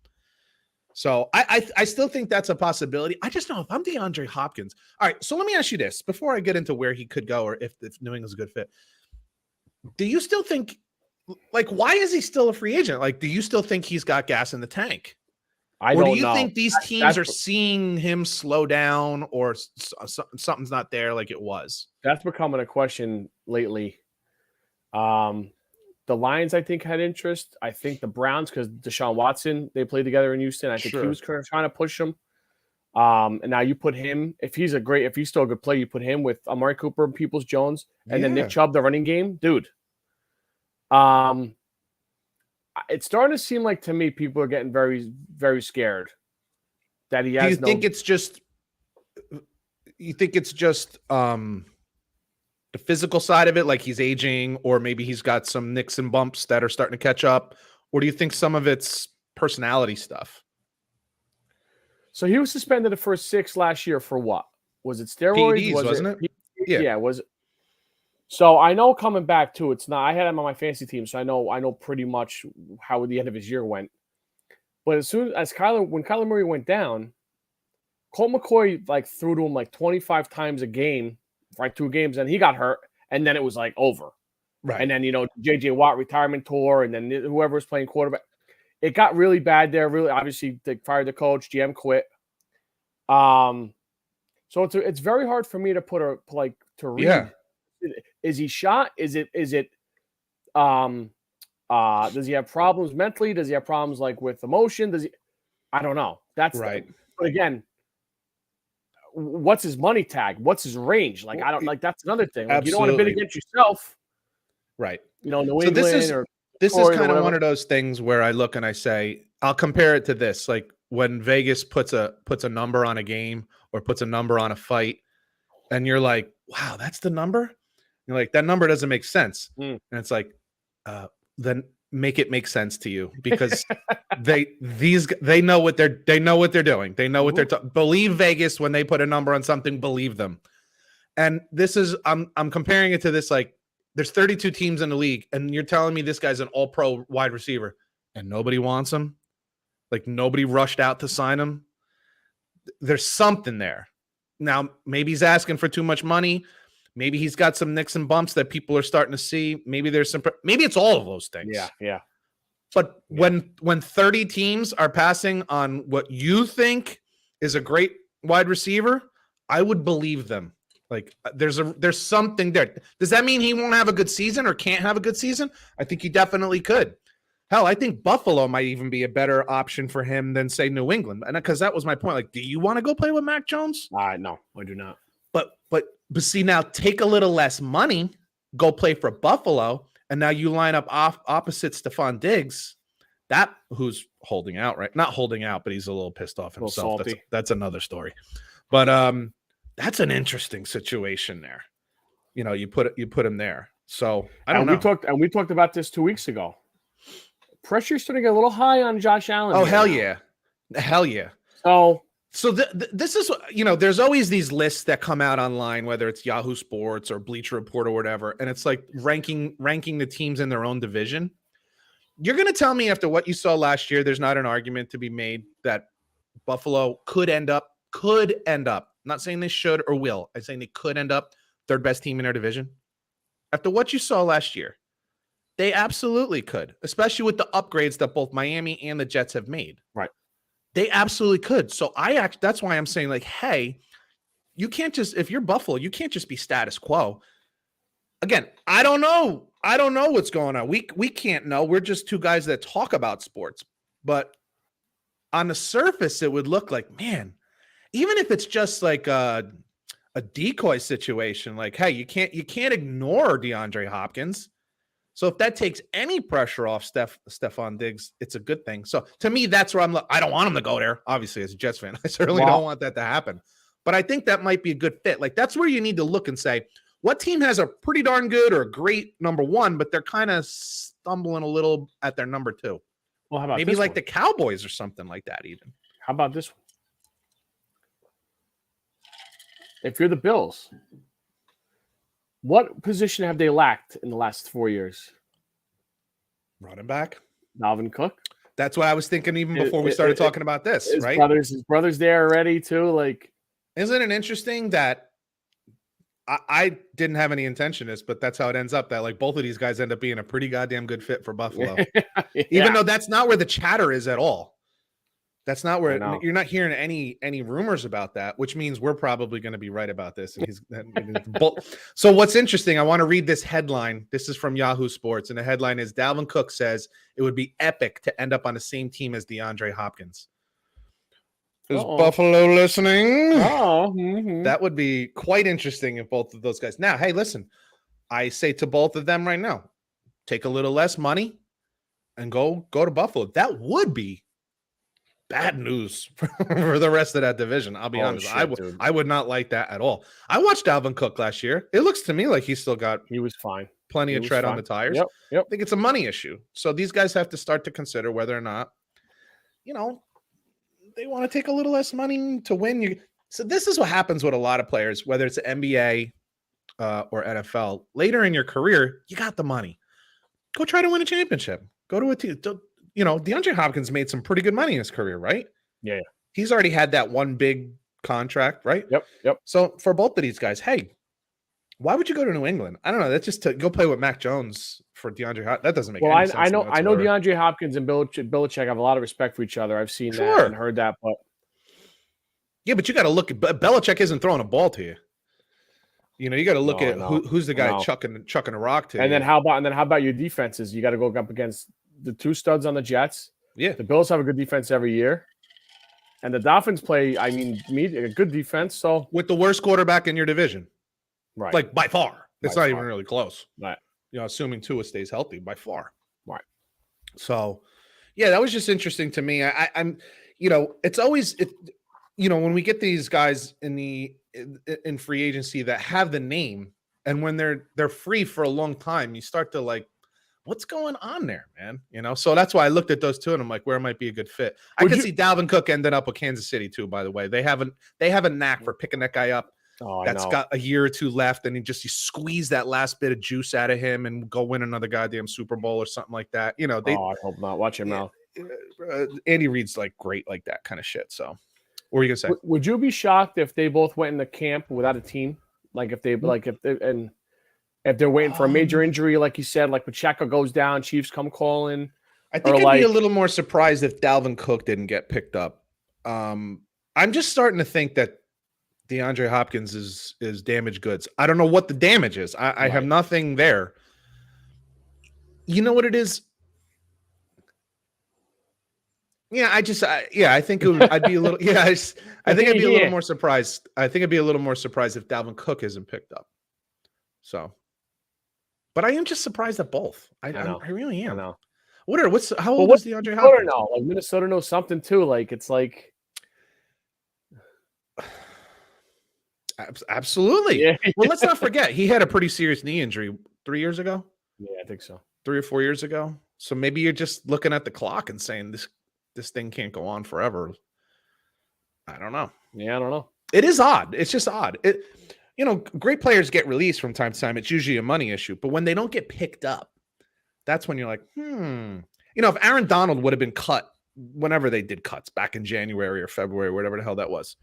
So I still think that's a possibility. I just know if I'm DeAndre Hopkins. All right, so let me ask you this before I get into where he could go or if New England's a good fit. Do you still think, why is he still a free agent? Do you still think he's got gas in the tank? Or do you think these teams are seeing him slow down or something's not there like it was? That's becoming a question lately. The Lions, I think, had interest. I think the Browns, because Deshaun Watson, they played together in Houston. I think he was trying to push him. And now you put him, if he's still a good player, you put him with Amari Cooper and Peoples-Jones and then Nick Chubb, the running game. Dude. It's starting to seem like to me people are getting very, very scared that he has. Do you think it's just? You think it's just the physical side of it, like he's aging, or maybe he's got some nicks and bumps that are starting to catch up, or do you think some of it's personality stuff? So he was suspended the first 6 last year for what? Was it steroids? PEDs, wasn't it? Yeah. Yeah. Was it? So I know coming back too, it's not. I had him on my fantasy team, so I know pretty much how the end of his year went. But as soon as when Kyler Murray went down, Colt McCoy like threw to him like 25 times a game, right? 2 games, and he got hurt, and then it was like over. Right. And then JJ Watt retirement tour, and then whoever was playing quarterback, it got really bad there. Really, obviously, they fired the coach, GM quit. So it's very hard for me to to read. Yeah. Is he shot? Is it does he have problems mentally? Does he have problems like with emotion? I don't know. That's right. But again, what's his money tag? What's his range? Like, I don't like, that's another thing. Like, you don't want to bid against yourself. Right. New England this is kind of one of those things where I look and I say, I'll compare it to this. Like when Vegas puts a number on a game or puts a number on a fight, and you're like, wow, that's the number? You're like, that number doesn't make sense. And it's like, then make it make sense to you, because they know what they're doing. They know what they're believe Vegas when they put a number on something, believe them. And this is I'm comparing it to this, like there's 32 teams in the league, and you're telling me this guy's an all-pro wide receiver and nobody wants him? Like nobody rushed out to sign him? There's something there. Now, maybe he's asking for too much money. Maybe he's got some nicks and bumps that people are starting to see. Maybe maybe it's all of those things. Yeah. But when 30 teams are passing on what you think is a great wide receiver, I would believe them. Like there's something there. Does that mean he won't have a good season or can't have a good season? I think he definitely could. Hell, I think Buffalo might even be a better option for him than, say, New England. And because that was my point. Like, do you want to go play with Mac Jones? No, I do not. But see, now take a little less money, go play for Buffalo, and now you line up opposite Stephon Diggs, that who's holding out, right? Not holding out, but he's a little pissed off himself. That's another story. But that's an interesting situation there. You put him there. So I don't know. We talked about this 2 weeks ago. Pressure's starting to get a little high on Josh Allen. Oh, hell yeah. So this is, there's always these lists that come out online, whether it's Yahoo Sports or Bleacher Report or whatever, and it's like ranking the teams in their own division. You're going to tell me after what you saw last year, there's not an argument to be made that Buffalo could end up, I'm not saying they should or will. I'm saying they could end up third best team in their division. After what you saw last year, they absolutely could, especially with the upgrades that both Miami and the Jets have made. Right. They absolutely could. So that's why I'm saying, like, hey, you can't just, if you're Buffalo, you can't just be status quo. Again, I don't know what's going on. We can't know. We're just two guys that talk about sports. But on the surface, it would look like, man, even if it's just like a decoy situation, like, hey, you can't ignore DeAndre Hopkins. So if that takes any pressure off Stephon Diggs, it's a good thing. So to me, that's where I don't want him to go there. Obviously, as a Jets fan, I certainly don't want that to happen. But I think that might be a good fit. Like that's where you need to look and say, what team has a pretty darn good or a great number one, but they're kind of stumbling a little at their number two. Well, how about maybe like the Cowboys or something like that even. How about this one? If you're the Bills, what position have they lacked in the last 4 years? Running back. Dalvin Cook. That's what I was thinking even before we started talking about this, right? His brother's there already too. Like, isn't it interesting that I didn't have any intention of this, but that's how it ends up, that like both of these guys end up being a pretty goddamn good fit for Buffalo. Even though that's not where the chatter is at all. That's not where you're not hearing any rumors about that, which means we're probably going to be right about this. So what's interesting, I want to read this headline. This is from Yahoo Sports, and the headline is Dalvin Cook says it would be epic to end up on the same team as DeAndre Hopkins. Is Buffalo listening? That would be quite interesting if both of those guys. Now, hey, listen, I say to both of them right now, take a little less money and go to Buffalo. That would be bad news for the rest of that division. I'll be honest. I would not like that at all. I watched Dalvin Cook last year. It looks to me like he was fine. Plenty of tread on the tires. Yep. I think it's a money issue. So these guys have to start to consider whether or not, they want to take a little less money to win. So this is what happens with a lot of players, whether it's NBA or NFL. Later in your career, you got the money. Go try to win a championship. Go to a team. DeAndre Hopkins made some pretty good money in his career, right? Yeah. He's already had that one big contract, right? Yep. So for both of these guys, hey, why would you go to New England? I don't know. That's just to go play with Mac Jones for DeAndre Hopkins. That doesn't make any sense. I know DeAndre Hopkins and Belichick have a lot of respect for each other. I've seen that and heard that, but yeah, but you got to look at Belichick isn't throwing a ball to you. You got to look at who's the guy chucking a rock to. And then how about your defenses? You got to go up against the two studs on the Jets. Yeah, the Bills have a good defense every year, and the Dolphins play. I mean, a good defense. So with the worst quarterback in your division, right? Like by far, it's not even really close. Right. Assuming Tua stays healthy, by far. Right. So, yeah, that was just interesting to me. I'm, it's always when we get these guys in free agency that have the name, and when they're free for a long time, you start to like, what's going on there, man? So that's why I looked at those two and I'm like, where might be a good fit? I could see Dalvin Cook ended up with Kansas City too. By the way, they have a knack for picking that guy up. That's got a year or two left, and you squeeze that last bit of juice out of him and go win another goddamn Super Bowl or something like that. I hope not. Watch your mouth. Andy Reid's like great like that kind of shit. So, what were you gonna say? Would you be shocked if they both went in the camp without a team? Like if they're waiting for a major injury, like you said, like Pacheco goes down, Chiefs come calling. I think I'd be a little more surprised if Dalvin Cook didn't get picked up. I'm just starting to think that DeAndre Hopkins is damaged goods. I don't know what the damage is. I have nothing there. You know what it is? Yeah, I think I'd be a little. Yeah, I think I'd be a little more surprised. I think I'd be a little more surprised if Dalvin Cook isn't picked up. So, but I am just surprised at both. I really am. I know. How old is DeAndre Hopkins? Like Minnesota knows something too. Like it's like. Absolutely. Yeah. Well, let's not forget he had a pretty serious knee injury 3 years ago. Yeah, I think so. 3 or 4 years ago. So maybe you're just looking at the clock and saying this thing can't go on forever. I don't know. Yeah, I don't know. It is odd. It's just odd. Great players get released from time to time. It's usually a money issue, but when they don't get picked up, that's when you're like, if Aaron Donald would have been cut whenever they did cuts back in January or February, whatever the hell that was.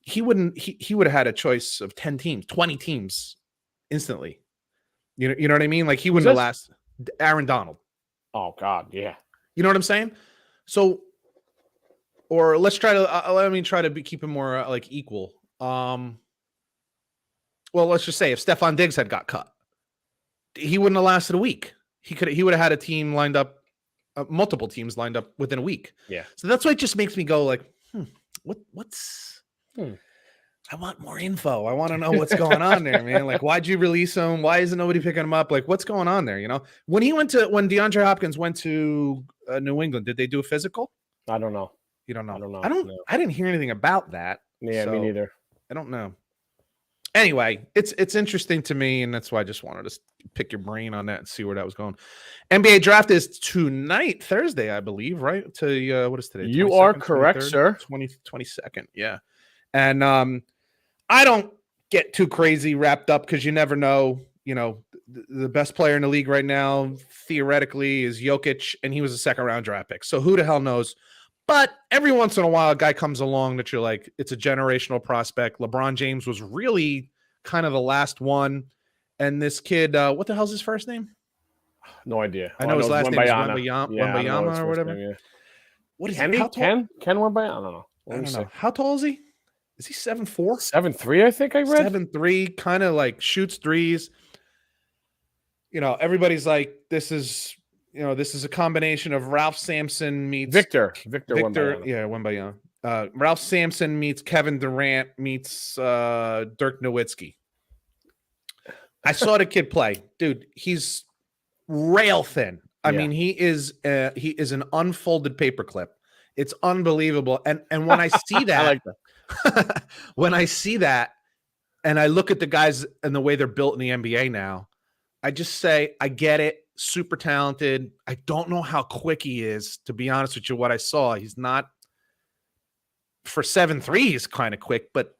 He would have had a choice of 10 teams, 20 teams instantly. You know what I mean? Like he wouldn't have lasted. Aaron Donald. Oh God. Yeah. You know what I'm saying? So, or let's try to keep it more like equal. Well, let's just say if Stephon Diggs had got cut, he wouldn't have lasted a week. He would have had a team lined up, multiple teams lined up within a week. Yeah. So that's why it just makes me go like, what's I want more info. I want to know what's going on there, man. Like, why'd you release him? Why isn't nobody picking him up? Like, what's going on there? When DeAndre Hopkins went to New England, did they do a physical? I don't know. You don't know? I don't know. I didn't hear anything about that. Yeah, me neither. I don't know. Anyway, it's interesting to me, and that's why I just wanted to pick your brain on that and see where that was going. NBA draft is tonight, Thursday, I believe, right? What is today? You are correct, sir. 22nd, yeah. And I don't get too crazy wrapped up because you never know. The best player in the league right now, theoretically, is Jokic, and he was a second-round draft pick. So who the hell knows? But every once in a while, a guy comes along that you're like, it's a generational prospect. LeBron James was really kind of the last one. And this kid, what the hell's his first name? No idea. I know his last name is Wembanyama or whatever. Name, yeah. What is Ken Wembanyama? I don't know. I don't know. How tall is he? Is he 7'4"? 7'3", I think I read. 7'3", kind of like shoots threes. Everybody's like, this is a combination of Ralph Sampson meets Victor Wembanyama. Yeah, Wembanyama. Ralph Sampson meets Kevin Durant meets Dirk Nowitzki. I saw the kid play. Dude, he's rail thin. I mean, he is an unfolded paperclip. It's unbelievable. And when I see that, I like that. When I see that and I look at the guys and the way they're built in the NBA now, I just say, I get it. Super talented. I don't know how quick he is, to be honest with you. What I saw, he's not for 7'3", he's kind of quick, but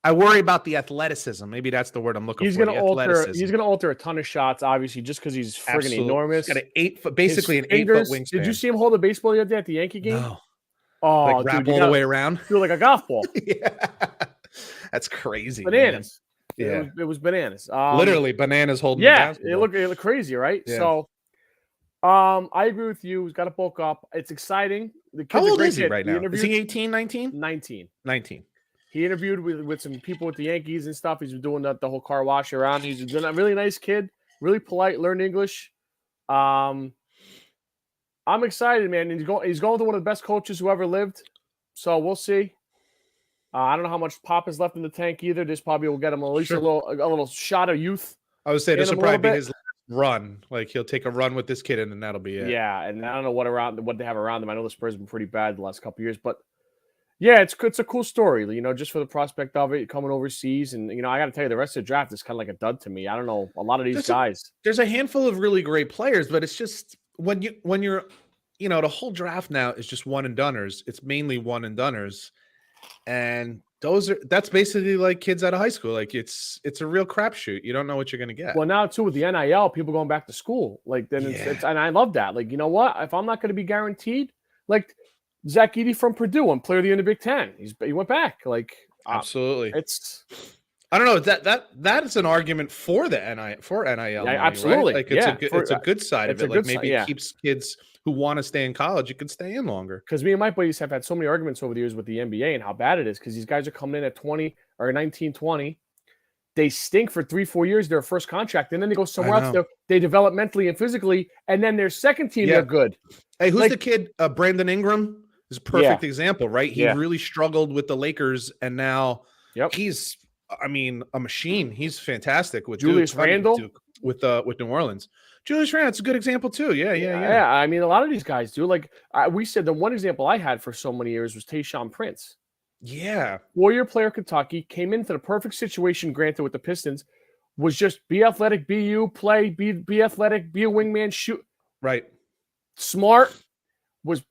I worry about the athleticism. Maybe that's the word I'm looking He's for. gonna alter. He's gonna alter a ton of shots, obviously, just because he's friggin' Absolutely. enormous. He's got an 8 foot, basically His an 8 foot fingers- wingspan. Did you see him hold a baseball the other day at the Yankee game? No. Oh, Like dude, wrap you all the gotta way around. do it like a golf ball. Yeah. That's crazy. Bananas. Man. It was bananas. Literally bananas holding. Yeah, the it looked crazy, right? Yeah. So, I agree with you. He's got to bulk up. It's exciting. The How kid's a old great is he kid. right now? Is he 18, 19? 19. 19. He interviewed with some people with the Yankees and stuff. He's been doing the whole car wash around. He's been a really nice kid, really polite, learned English. I'm excited, man. He's going to one of the best coaches who ever lived. So we'll see. I don't know how much pop is left in the tank either. This probably will get him at least a little shot of youth. I would say this in will him a probably be little his run. Like he'll take a run with this kid, and then that'll be it. Yeah, and I don't know what they have around them. I know the Spurs have been pretty bad the last couple of years, but yeah, it's a cool story. You know, just for the prospect of it coming overseas, and I got to tell you, the rest of the draft is kind of like a dud to me. I don't know a lot of these guys. There's a handful of really great players, but it's just when you're the whole draft now is just one and doneers. It's mainly one and doneers, and that's basically like kids out of high school. Like it's a real crapshoot. You don't know what you're gonna get. Well, now too with the NIL, people going back to school, like then it's and I love that. Like, you know what? If I'm not going to be guaranteed, like Zach Edey from Purdue and player of the year in the Big Ten, he went back. Like absolutely, I don't know that is an argument for the NIL. Yeah, money, absolutely. Right? Like it's a good side of it. Like maybe it keeps kids who want to stay in college, you can stay in longer. Because me and my buddies have had so many arguments over the years with the NBA and how bad it is. Because these guys are coming in at 20 or 19, 20. They stink for 3-4 years, their first contract, and then they go somewhere else. They develop mentally and physically, and then their second team, they're good. Hey, who's the kid? Brandon Ingram is a perfect example, right? He really struggled with the Lakers, and now he's, a machine. He's fantastic with Julius Randle with New Orleans. Julius Randle, it's a good example too. Yeah. I mean, a lot of these guys do. Like we said, the one example I had for so many years was Tayshaun Prince. Yeah. 4-year player, Kentucky, came into the perfect situation, granted, with the Pistons, was just be athletic, be you, play, be athletic, be a wingman, shoot. Right. Smart, was,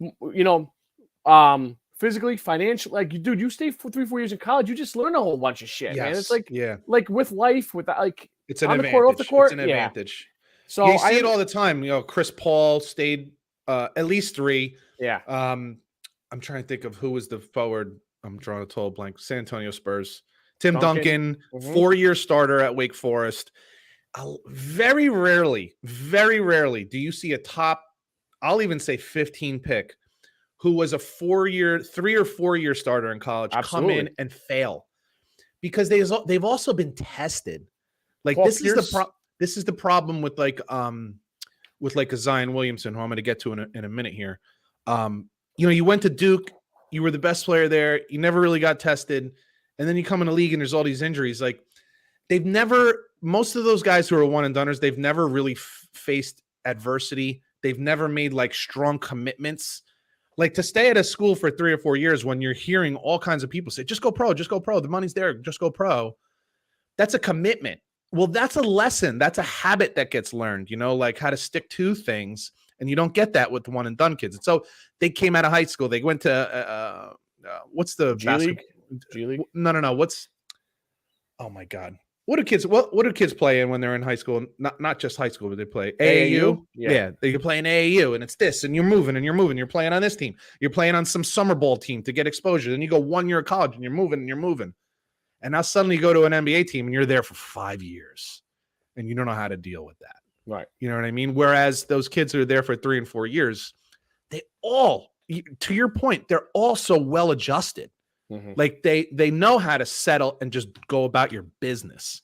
physically, financially, like, dude, you stay for 3-4 years in college, you just learn a whole bunch of shit, man. It's like with life, with like, it's an on advantage. The court, off the court, it's an advantage. So you see it all the time. Chris Paul stayed at least 3. Yeah. I'm trying to think of who was the forward. I'm drawing a total blank. San Antonio Spurs. Tim Duncan, 4-year starter at Wake Forest. Very rarely do you see a top, I'll even say 15 pick, who was a 3 or 4 year starter in college, come in and fail, because they've also been tested. Like this is the problem with like a Zion Williamson, who I'm going to get to in a minute here. You went to Duke, you were the best player there, you never really got tested, and then you come in the league and there's all these injuries. Like most of those guys who are one and doneers, they've never really faced adversity. They've never made like strong commitments. Like to stay at a school for 3 or 4 years when you're hearing all kinds of people say, just go pro, the money's there, just go pro. That's a commitment. Well, that's a lesson. That's a habit that gets learned, like how to stick to things. And you don't get that with the one and done kids. And so they came out of high school. They went to, what's the G League? G League? No. Oh my God. What do kids play in when they're in high school? Not just high school, but they play AAU. Yeah, they can play in AAU, and it's this, and you're moving. You're playing on this team. You're playing on some summer ball team to get exposure. Then you go 1 year of college, and you're moving. And now suddenly you go to an NBA team, and you're there for 5 years, and you don't know how to deal with that. Right. You know what I mean? Whereas those kids who are there for 3 and 4 years, they all, to your point, they're all so well adjusted. Mm-hmm. Like they know how to settle and just go about your business.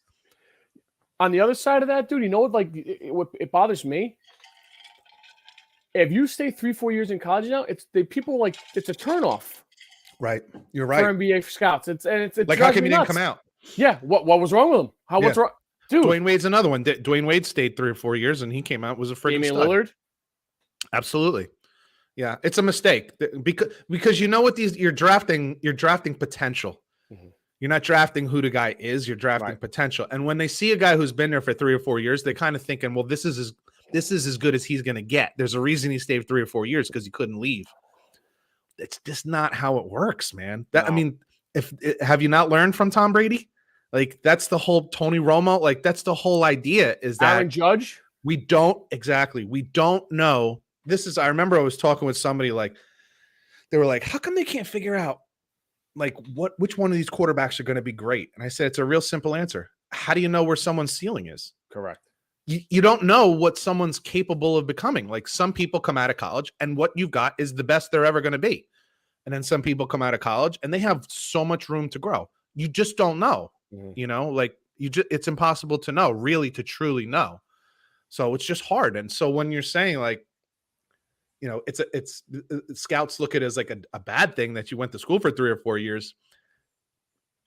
On the other side of that, dude, like it bothers me. If you stay 3-4 years in college now, it's a turnoff. Right. You're right. For NBA scouts. It's like, how come he didn't come out? Yeah. What was wrong with him? What's wrong? Dude. Dwayne Wade's another one. Dwayne Wade stayed 3 or 4 years and he came out, was a freaking stud. Lillard? Absolutely. Yeah, it's a mistake because what you're drafting potential. Mm-hmm. You're not drafting who the guy is, you're drafting potential. And when they see a guy who's been there for 3 or 4 years, they kind of thinking, well, this is as good as he's going to get. There's a reason he stayed 3 or 4 years, because he couldn't leave. it's just not how it works, man. I No. mean, have you not learned from Tom Brady? Like, that's the whole Tony Romo. Like, that's the whole idea, is that Aaron Judge. we don't know. I remember I was talking with somebody, like, they were like, how come they can't figure out like which one of these quarterbacks are going to be great? And I said, it's a real simple answer. How do you know where someone's ceiling is? Correct. You don't know what someone's capable of becoming. Like, some people come out of college and what you've got is the best they're ever going to be. And then some people come out of college and they have so much room to grow. You just don't know, like it's impossible to know, really, to truly know. So it's just hard. And so when you're saying, like, it's scouts look at it as like a bad thing that you went to school for 3 or 4 years.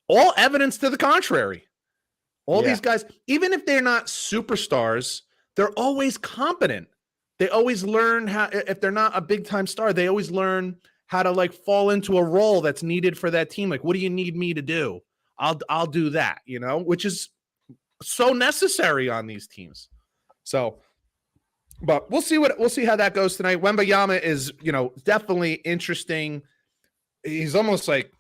All evidence to the contrary. These guys, even if they're not superstars, they're always competent. They always learn how, if they're not a big time star, they always learn how to like fall into a role that's needed for that team. Like, what do you need me to do? I'll do that, which is so necessary on these teams. So, but we'll see how that goes tonight. Wembanyama is, definitely interesting. He's almost like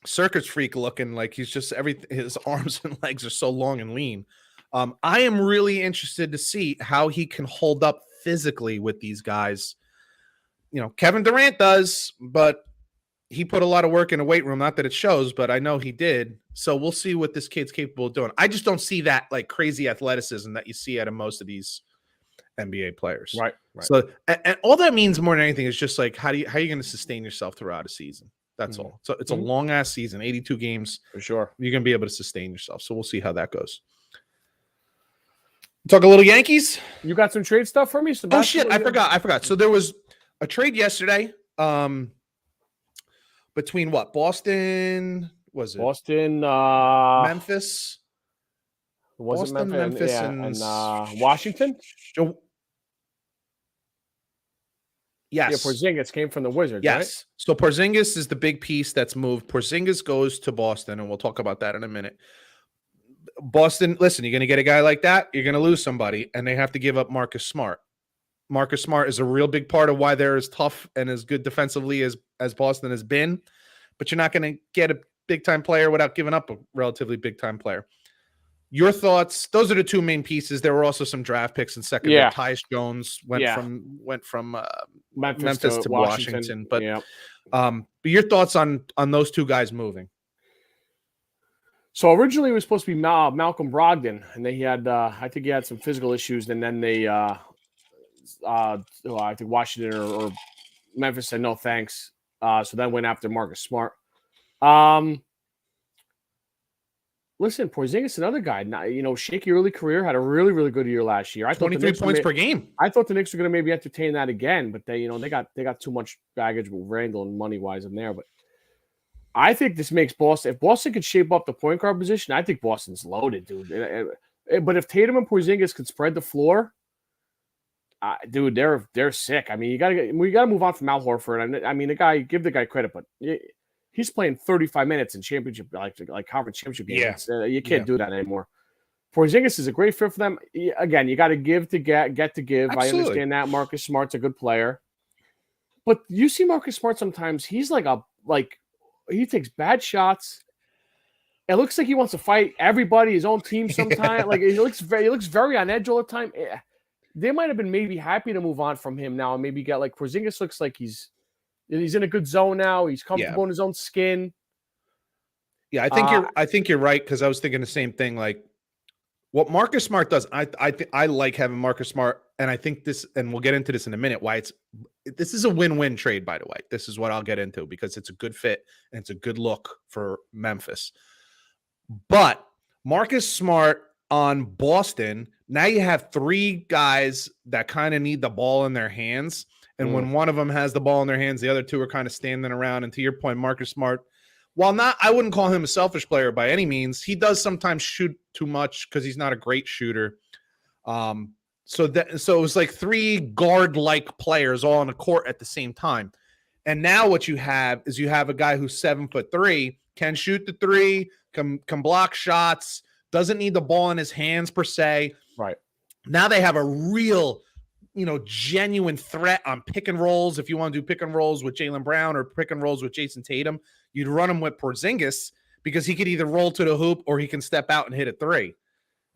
circus freak looking, like he's just his arms and legs are so long and lean. I am really interested to see how he can hold up physically with these guys. Kevin Durant does, but he put a lot of work in a weight room. Not that it shows, but I know he did. So we'll see what this kid's capable of doing. I just don't see that like crazy athleticism that you see out of most of these NBA players. Right. So, and all that means more than anything is just like, how are you going to sustain yourself throughout a season? That's all. So it's a long ass season, 82 games For sure. You're going to be able to sustain yourself. So we'll see how that goes. Talk a little Yankees. You got some trade stuff for me? Oh shit. I forgot. So there was a trade yesterday, between what? Boston, was it? Boston, Memphis. Was Boston, it Memphis, and Washington? Yes. Yeah, Porzingis came from the Wizards, yes. right? So Porzingis is the big piece that's moved. Porzingis goes to Boston, and we'll talk about that in a minute. Boston, listen, you're going to get a guy like that, you're going to lose somebody, and they have to give up Marcus Smart. Marcus Smart is a real big part of why they're as tough and as good defensively as Boston has been, but you're not going to get a big-time player without giving up a relatively big-time player. Your thoughts? Those are the two main pieces. There were also some draft picks in second. Yeah. Tyus Jones went from Memphis to Washington. But your thoughts on those two guys moving? So originally it was supposed to be Malcolm Brogdon, and he had I think he had some physical issues, and then they I think Washington or Memphis said no thanks. So then went after Marcus Smart. Listen, Porzingis, another guy. Shaky early career, had a really, really good year last year. I thought 23 points per game. I thought the Knicks were going to maybe entertain that again, but they got too much baggage with Randall and money wise in there. But I think this makes Boston. If Boston could shape up the point guard position, I think Boston's loaded, dude. But if Tatum and Porzingis could spread the floor, dude, they're sick. I mean, we got to move on from Al Horford. I mean, give the guy credit, but he's playing 35 minutes in championship, like conference championship games. Yeah. You can't do that anymore. Porzingis is a great fit for them. Again, you got to give to get to give. Absolutely. I understand that. Marcus Smart's a good player, but you see Marcus Smart sometimes. He's he takes bad shots. It looks like he wants to fight everybody, his own team sometimes. Like he looks very on edge all the time. They might have been maybe happy to move on from him now and maybe get like Porzingis looks like he's in a good zone now. He's comfortable in his own skin. Yeah, I think you're right, because I was thinking the same thing. Like what Marcus Smart does, I like having Marcus Smart, and I think this, and we'll get into this in a minute, why this is a win-win trade, by the way. This is what I'll get into, because it's a good fit and it's a good look for Memphis. But Marcus Smart on Boston, now you have three guys that kind of need the ball in their hands. And when one of them has the ball in their hands, the other two are kind of standing around. And to your point, Marcus Smart, while I wouldn't call him a selfish player by any means, he does sometimes shoot too much because he's not a great shooter. So it was like three guard-like players all on the court at the same time. And now what you have is you have a guy who's 7'3", can shoot the three, can block shots, doesn't need the ball in his hands per se. Right. Now they have a real genuine threat on pick and rolls. If you want to do pick and rolls with Jaylen Brown or pick and rolls with Jason Tatum, you'd run him with Porzingis because he could either roll to the hoop or he can step out and hit a three.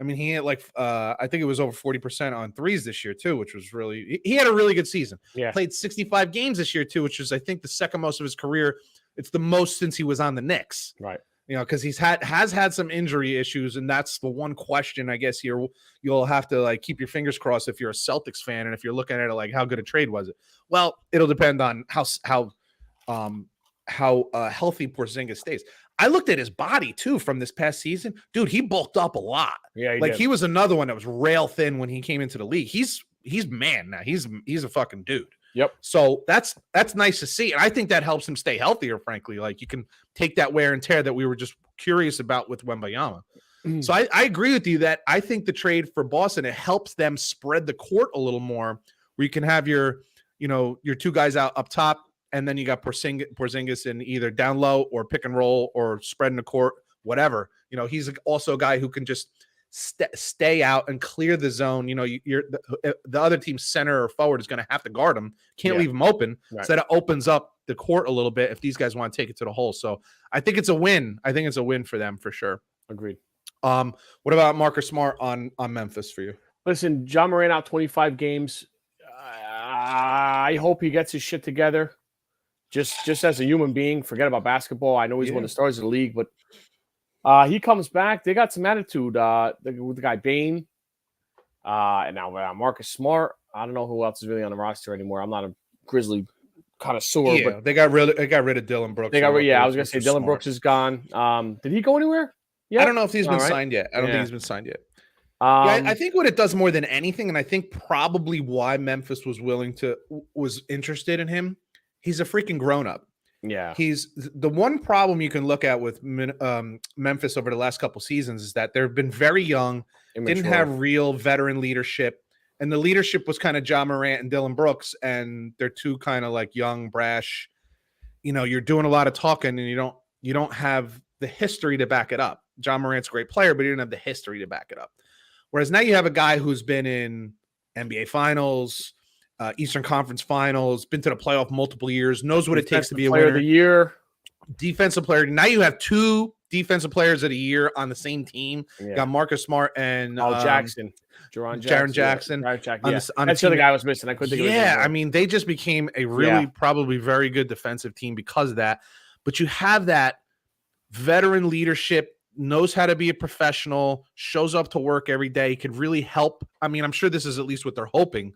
I mean, he hit I think it was over 40% on threes this year too, which was he had a really good season. Yeah. Played 65 games this year too, which is I think the second most of his career. It's the most since he was on the Knicks. Right. Because he's has had some injury issues, and that's the one question I guess here you'll have to keep your fingers crossed if you're a Celtics fan and if you're looking at it how good a trade was it. Well, it'll depend on how healthy Porzingis stays. I looked at his body too from this past season, dude. He bulked up a lot. Yeah, he was another one that was rail thin when he came into the league. He's man now. He's a fucking dude. Yep. So that's nice to see. And I think that helps him stay healthier, frankly. You can take that wear and tear that we were just curious about with Wembanyama. So I agree with you that I think the trade for Boston, it helps them spread the court a little more where you can have your two guys out up top, and then you got Porzingis in either down low or pick and roll or spreading the court, whatever. He's also a guy who can just stay out and clear the zone. You're the other team's center or forward is going to have to guard him. Can't leave him open. Right. So that opens up the court a little bit if these guys want to take it to the hole. So I think it's a win. I think it's a win for them for sure. Agreed. What about Marcus Smart on Memphis for you? Listen, John Morant out 25 games. I hope he gets his shit together. Just as a human being, forget about basketball. I know he's one of the stars of the league, but he comes back. They got some attitude. With the guy Bane, and now Marcus Smart. I don't know who else is really on the roster anymore. I'm not a Grizzly connoisseur. Yeah, but they got rid of Dillon Brooks. I was gonna say Dillon Brooks is gone. Did he go anywhere? Yeah, I don't know if he's been signed yet. I don't think he's been signed yet. I think what it does more than anything, and I think probably why Memphis was interested in him. He's a freaking grown up. Yeah, he's the one problem you can look at with Memphis over the last couple seasons is that they've been very young, didn't have real veteran leadership, and the leadership was kind of Ja Morant and Dillon Brooks, and they're two kind of young, brash. You're doing a lot of talking, and you don't have the history to back it up. Ja Morant's a great player, but he didn't have the history to back it up. Whereas now you have a guy who's been in NBA Finals, Eastern Conference Finals, been to the playoff multiple years, knows what it takes to be a winner. Player of the year. Defensive player. Now you have two defensive players of the year on the same team. Yeah. You got Marcus Smart and Jackson. Jaren Jackson. That's the other guy I was missing. I couldn't think of his name. Yeah, I mean, they just became a really probably very good defensive team because of that. But you have that veteran leadership, knows how to be a professional, shows up to work every day, could really help. I mean, I'm sure this is at least what they're hoping.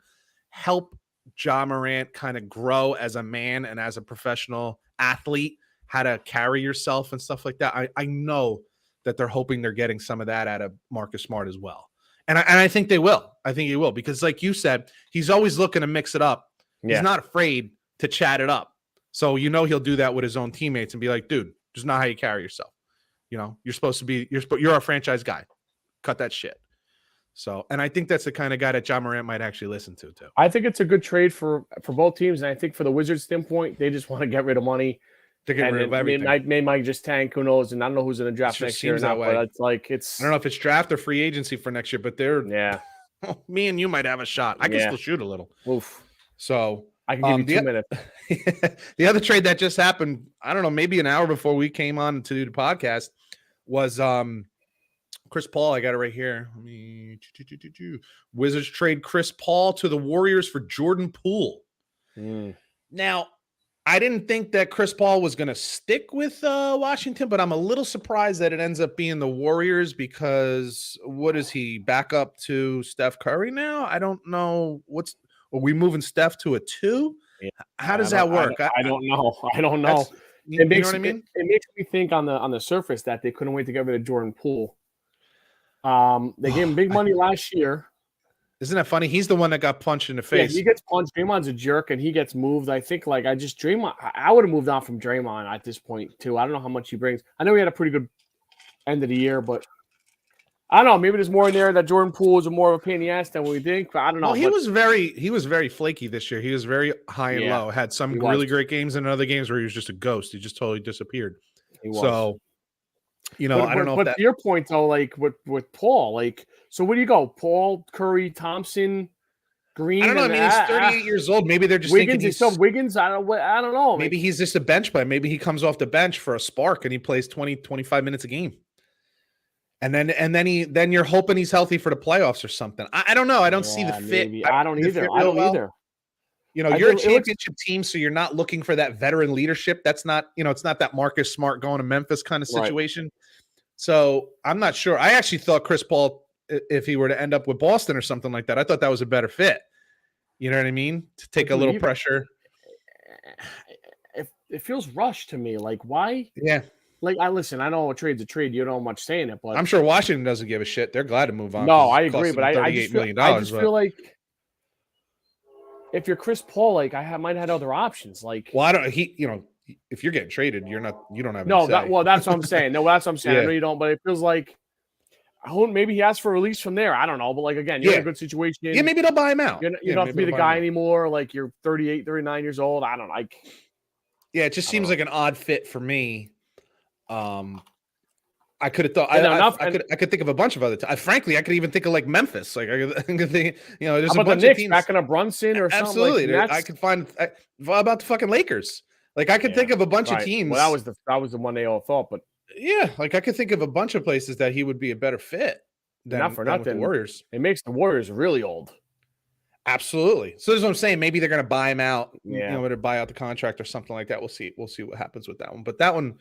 Help Ja Morant kind of grow as a man and as a professional athlete, how to carry yourself and stuff like that. I know that they're hoping they're getting some of that out of Marcus Smart as well. And I think they will. I think he will because like you said, he's always looking to mix it up. Yeah. He's not afraid to chat it up. So he'll do that with his own teammates and be like, dude, this is not how you carry yourself. You're supposed to be, you're a franchise guy. Cut that shit. So, and I think that's the kind of guy that Ja Morant might actually listen to too. I think it's a good trade for both teams. And I think for the Wizards standpoint, they just want to get rid of money. To get rid of everything. They might just tank. Who knows? And I don't know who's in the draft next year. But it's I don't know if it's draft or free agency for next year, but me and you might have a shot. I can still shoot a little. Oof. So I can give you 2 minutes. The other trade that just happened, I don't know, maybe an hour before we came on to do the podcast was Chris Paul. I got it right here. Wizards trade Chris Paul to the Warriors for Jordan Poole. Now, I didn't think that Chris Paul was going to stick with Washington, but I'm a little surprised that it ends up being the Warriors because what is he back up to Steph Curry now? I don't know. Are we moving Steph to a 2? Yeah. How does that work? I don't know. It makes me think on the surface that they couldn't wait to get rid of Jordan Poole. They gave him big money last year. Isn't that funny? He's the one that got punched in the face. Yeah, he gets punched. Draymond's a jerk, and he gets moved. I think Draymond. I would have moved on from Draymond at this point too. I don't know how much he brings. I know he had a pretty good end of the year, but I don't know. Maybe there's more in there that Jordan Poole is more of a pain in the ass than we think. But I don't know. Well, he was very flaky this year. He was very high and low. Had some really great games and other games where he was just a ghost. He just totally disappeared. So. I don't know. But to your point, though, with Paul, so where do you go? Paul, Curry, Thompson, Green. I don't know. I and, mean, he's 38 years old. Maybe they're just thinking Wiggins. he's Still Wiggins. I don't know. maybe he's just a bench player. Maybe he comes off the bench for a spark and he plays 20, 25 minutes a game. And then you're hoping he's healthy for the playoffs or something. I don't know. I don't see the fit. Maybe. I don't the either. fit I real don't well. either. You know, you're a championship team, so you're not looking for that veteran leadership. That's not, it's not that Marcus Smart going to Memphis kind of situation. Right. So I'm not sure. I actually thought Chris Paul, if he were to end up with Boston or something like that, I thought that was a better fit. You know what I mean? To take a little pressure. It feels rushed to me. Like, why? Yeah. Like, I know a trade's a trade. You don't much saying it, but I'm sure Washington doesn't give a shit. They're glad to move on. No, I agree, but I just feel like if you're Chris Paul, like might have had other options. Like, well, I don't. If you're getting traded, you don't have. No, that's what I'm saying. No, that's what I'm saying. Yeah. I know you don't, but it feels like maybe he asked for a release from there. I don't know, but like again, you're in a good situation. Yeah, maybe they'll buy him out. You don't have to be the guy anymore. Like you're 38, 39 years old. I don't like. Yeah, it just seems like an odd fit for me. I could have thought I could think of a bunch of other times. Frankly, I could even think of like Memphis. Like I could think, there's how a bunch the Knicks of teams backing up Brunson or absolutely. something. Like I could find what about the fucking Lakers? Like I could think of a bunch of teams. Well, that was the one they all thought, but yeah, like I could think of a bunch of places that he would be a better fit than, not for than nothing. with the Warriors. It makes the Warriors really old. Absolutely. So that's what I'm saying. Maybe they're going to buy him out. Yeah. To buy out the contract or something like that. We'll see. We'll see what happens with that one. But that one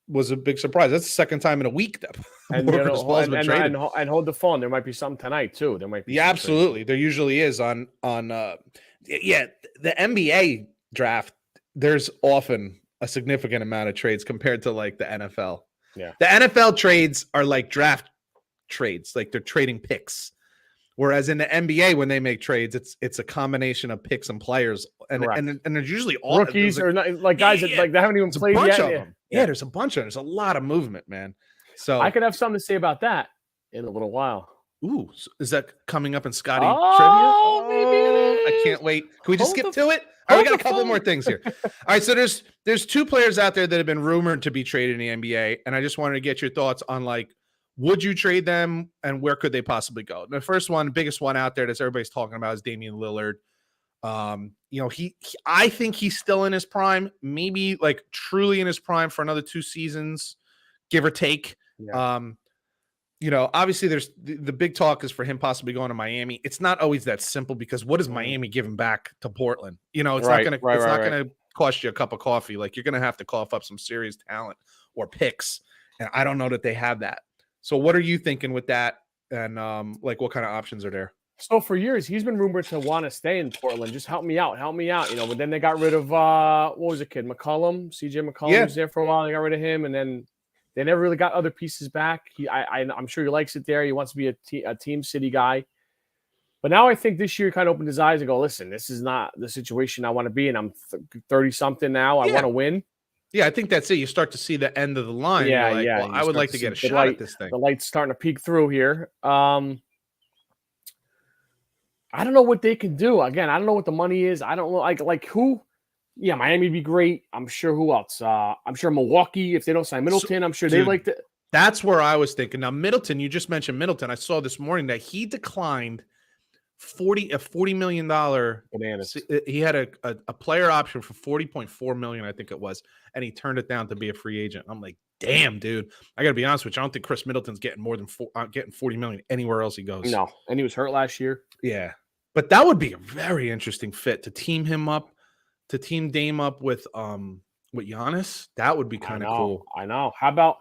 was a big surprise. That's the second time in a week that and hold the phone. There might be something tonight too. There might be. Yeah, absolutely. There usually is on the NBA draft. There's often a significant amount of trades compared to like the NFL. Yeah. The NFL trades are like draft trades, like they're trading picks. Whereas in the NBA, when they make trades, it's a combination of picks and players, and there's usually all rookies or not, like guys that like they haven't even played yet. Yeah, there's a bunch of them. There's a lot of movement, man. So I could have something to say about that in a little while. Ooh, is that coming up in Scotty trivia? Oh, I can't wait. Can we just skip to it? All right, we got a couple more things here. All right, so there's two players out there that have been rumored to be traded in the NBA, and I just wanted to get your thoughts on like, would you trade them and where could they possibly go? The first one, biggest one out there that everybody's talking about is Damian Lillard. I think he's still in his prime, maybe like truly in his prime for another 2 seasons, give or take. Yeah. Obviously there's the big talk is for him possibly going to Miami. It's not always that simple because what is Miami giving back to Portland? It's not going to cost you a cup of coffee. Like you're going to have to cough up some serious talent or picks. And I don't know that they have that. So what are you thinking with that? And like what kind of options are there? So for years, he's been rumored to want to stay in Portland. Just help me out. But then they got rid of what was the kid? McCollum, CJ McCollum was there for a while. They got rid of him, and then they never really got other pieces back. I'm sure he likes it there. He wants to be a team city guy. But now I think this year he kind of opened his eyes and go, listen, this is not the situation I want to be in. I'm 30 something now. I want to win. Yeah, I think that's it. You start to see the end of the line. Yeah, like, yeah. Well, I would like to get a shot at this thing. The light's starting to peek through here. I don't know what they can do. Again, I don't know what the money is. I don't know, like who. Yeah, Miami would be great. I'm sure who else? I'm sure Milwaukee, if they don't sign Middleton, I'm sure they like to. That's where I was thinking. Now, Middleton, you just mentioned Middleton. I saw this morning that he declined $40 million. Bananas. He had a player option for $40.4 million, I think it was, and he turned it down to be a free agent. I'm like, damn, dude. I got to be honest with you. I don't think Chris Middleton's getting more than getting $40 million anywhere else he goes. No, and he was hurt last year. Yeah, but that would be a very interesting fit to team Dame up with Giannis. That would be kind of cool. I know. How about?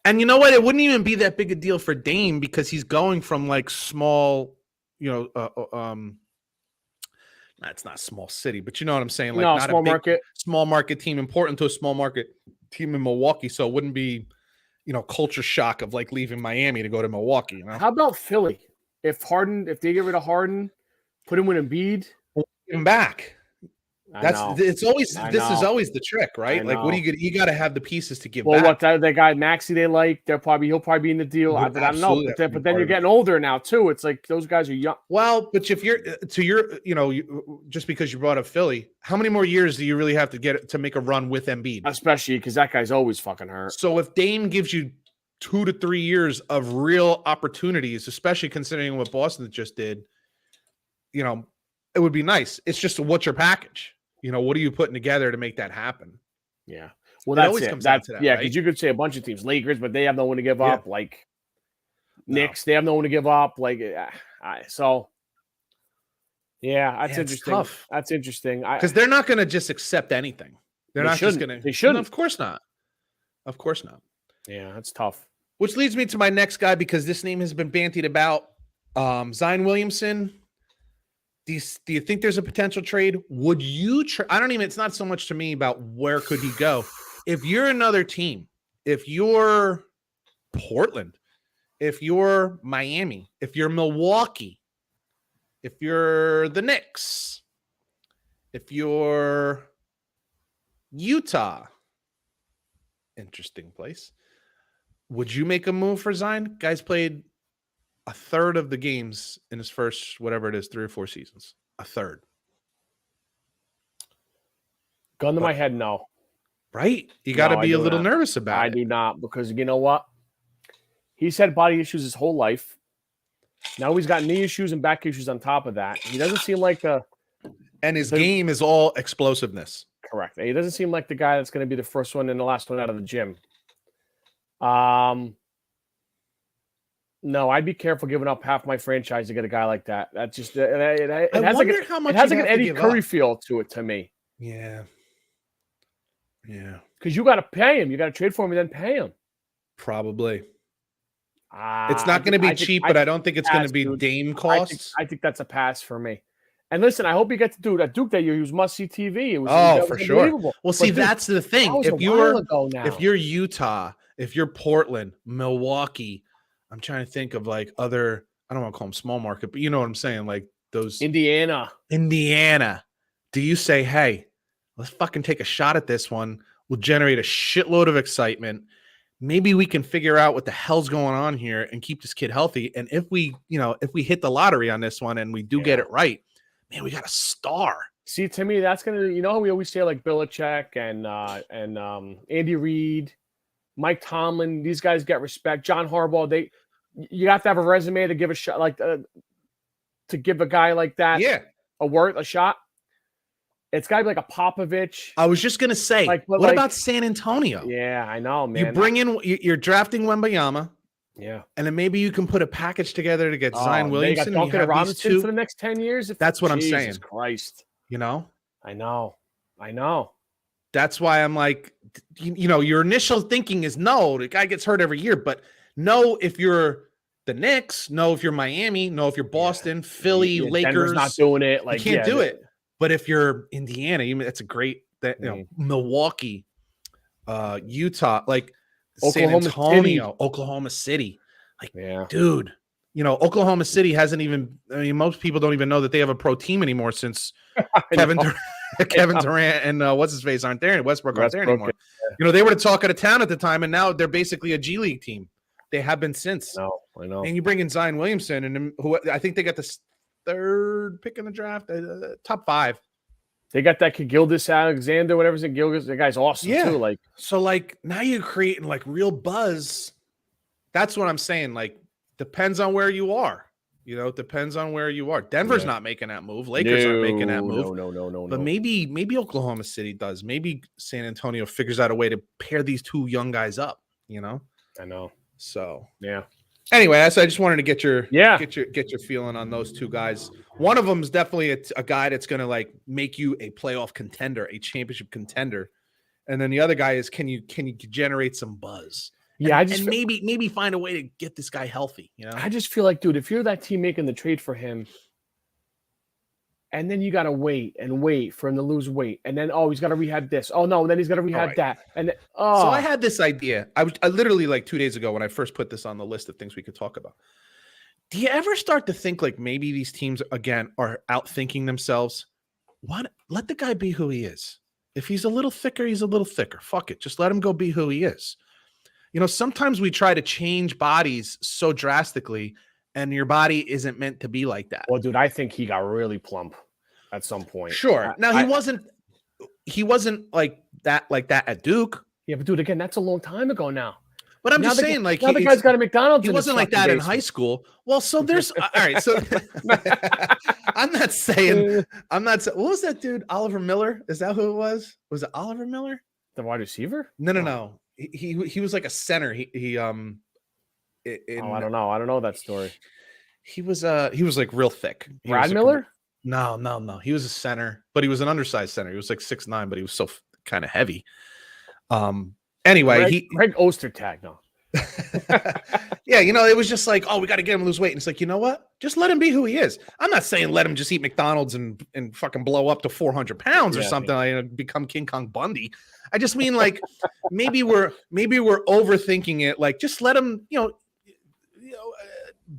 And you know what? It wouldn't even be that big a deal for Dame because he's going from like small. It's not a small city, but you know what I'm saying? Like not small market, small market team important to a small market team in Milwaukee. So it wouldn't be, culture shock of like leaving Miami to go to Milwaukee. How about Philly? If they get rid of Harden, put him with Embiid, give him back. This is always the trick, right? Like, what do you got to have the pieces to give back. What that guy Maxey they like, he'll probably be in the deal. I don't know, but then you're getting older now too. It's like those guys are young. Well, but if you're just because you brought up Philly, how many more years do you really have to get to make a run with Embiid? Especially because that guy's always fucking hurt. So if Dame gives you 2 to 3 years of real opportunities, especially considering what Boston just did, it would be nice. It's just what's your package? You know, what are you putting together to make that happen? Yeah. Well, It that's always it. comes down That's to that, yeah, right? because you could say a bunch of teams, Lakers, but they have no one to give Yeah. up. Like No. Knicks, they have no one to give up. Like so. Yeah, that's Yeah, it's interesting. tough. That's interesting. Because they're not going to just accept anything. They're They not just shouldn't. going to. They shouldn't. Of course not. Of course not. Yeah, that's tough. Which leads me to my next guy because this name has been bantied about. Zion Williamson. Do you think there's a potential trade? Would you? I don't even. It's not so much to me about where could he go. If you're another team, if you're Portland, if you're Miami, if you're Milwaukee, if you're the Knicks, if you're Utah, interesting place. Would you make a move for Zion? Guy's played a third of the games in his first, whatever it is, 3 or 4 seasons. A third. Gun to my head, no. Right? You got to No, I be a do little not. nervous about I it. do not, because you know what? He's had body issues his whole life. Now he's got knee issues and back issues on top of that. He doesn't seem like And his game is all explosiveness. correct. He doesn't seem like the guy that's going to be the first one and the last one out of the gym. No, I'd be careful giving up half my franchise to get a guy like that. That's just it has like how much it has you'd like an have to Eddie give Curry up. feel to it to me. Yeah. Yeah. Because you got to pay him, you got to trade for him and then pay him. Probably. It's I not going to think- be I think- cheap, I but I think don't think it's going to pass, be dude. Dame I costs. think that's a pass for me. And listen, I hope you get to do that Duke that year. He was must see TV. It was Oh, that for was sure. unbelievable. Well, see, But, dude, that's the thing. that was a If while ago now. if you're Utah, if you're Portland, Milwaukee, I'm trying to think of like other, I don't want to call them small market, but you know what I'm saying? Like those Indiana, do you say, hey, let's fucking take a shot at this one? We'll generate a shitload of excitement. Maybe we can figure out what the hell's going on here and keep this kid healthy. And if we hit the lottery on this one and we do get it right, man, we got a star. see, to me, that's gonna. You know how we always say like Belichick and Andy Reid, Mike Tomlin. These guys get respect. John Harbaugh. You have to have a resume to give a shot, like to give a guy like that Yeah. a shot. It's got to be like a Popovich. I was just going to say, Like, but what like- about San Antonio? Yeah, I know, man. You bring in, you're drafting Wembayama, yeah. and then maybe you can put a package together to get Zion They Williamson. got and you Duncan have these Robinson two, for the next 10 years. That's what I'm Jesus saying. Christ. you know? I know. That's why I'm like, your initial thinking is no, the guy gets hurt every year, but no, if you're the Knicks, no, if you're Miami, no, if you're Boston, Philly, Yeah, Lakers, Denver's not doing it. Like, you can't yeah, do it. But if you're Indiana, that's a great, Milwaukee, Utah, like Oklahoma San Antonio, Oklahoma City. Like, Yeah. dude, Oklahoma City hasn't even, most people don't even know that they have a pro team anymore since Kevin Durant and what's his face aren't there, and Westbrook aren't there anymore. They were the talk of the town at the time, and now they're basically a G League team. They have been since. I know. And you bring in Zion Williamson, and who I think they got the third pick in the draft, top 5. They got that kid Gildas Alexander, whatever's in Gildas. The guy's awesome too. Like, So like now you're creating like real buzz. That's what I'm saying. Like, depends on where you are. It depends on where you are. Denver's not making that move. Lakers aren't making that move. No. But maybe Oklahoma City does. Maybe San Antonio figures out a way to pair these two young guys up. I know. So Yeah. anyway, so I just wanted to get your Yeah. feeling on those two guys. One of them is definitely a guy that's going to like make you a playoff contender, a championship contender, and then the other guy is can you generate some buzz? Yeah, and maybe find a way to get this guy healthy. I just feel like, dude, if you're that team making the trade for him, and then you got to wait for him to lose weight, and then he's got to rehab this. Oh no, and then he's got to rehab that, and then, So I had this idea. I literally like 2 days ago when I first put this on the list of things we could talk about. Do you ever start to think like maybe these teams again are outthinking themselves? What? Let the guy be who he is. If he's a little thicker, he's a little thicker. Fuck it. Just let him go be who he is. Sometimes we try to change bodies so drastically, and your body isn't meant to be like that. Well, dude, I think he got really plump at some point. Sure. Now he wasn't like that at Duke. Yeah, but dude, again, that's a long time ago now. But I'm Now just the, saying, like, now the guy's got a McDonald's. he in his wasn't like fucking that in basement. high school. Well, so there's all right. So I'm not saying what was that dude? Oliver Miller? Is that who it was? Was it Oliver Miller? The wide receiver? No. He was like a center. I don't know. I don't know that story. He was like real thick. Brad Miller? No. He was a center, but he was an undersized center. He was like 6'9", but he was so kind of heavy. Anyway, Greg Ostertag, no. Yeah, it was just like, oh, we got to get him to lose weight. And it's like, you know what? Just let him be who he is. I'm not saying let him just eat McDonald's and fucking blow up to 400 pounds or something, like become King Kong Bundy. I just mean like maybe we're overthinking it. Like just let him,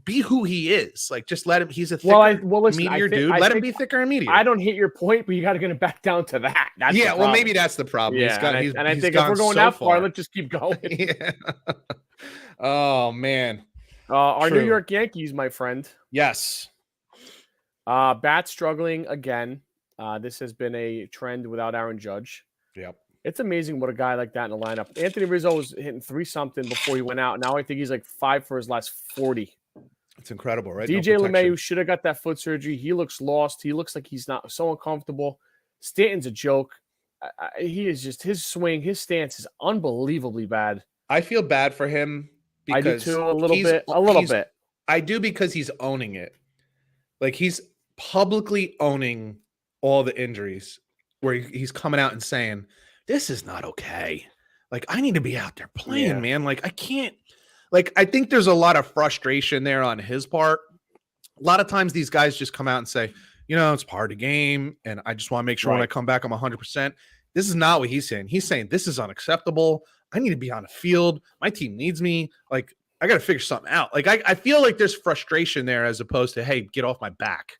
be who he is. Like just let him. He's a thicker, meatier dude. Let him be thicker and meatier. I don't hate your point, but you got to get him back down to that. That's well, maybe that's the problem. Yeah, I think if we're going that far, let's just keep going. Yeah. Oh man. Our New York Yankees, my friend. Yes. Bat struggling again. This has been a trend without Aaron Judge. Yep. It's amazing what a guy like that in the lineup. Anthony Rizzo was hitting 3-something before he went out. Now I think he's like 5 for his last 40. It's incredible, right? DJ LeMahieu should have got that foot surgery. He looks lost. He looks like he's not so uncomfortable. Stanton's a joke. He is just his swing, his stance is unbelievably bad. I feel bad for him. I do too, a little bit. I do because he's owning it. Like he's publicly owning all the injuries where he's coming out and saying, this is not okay. Like I need to be out there playing, man. Like I can't, like, I think there's a lot of frustration there on his part. A lot of times these guys just come out and say, it's part of the game. And I just want to make sure when I come back, I'm 100%. This is not what he's saying. He's saying this is unacceptable. I need to be on the field. My team needs me. Like, I got to figure something out. Like, I feel like there's frustration there as opposed to, hey, get off my back.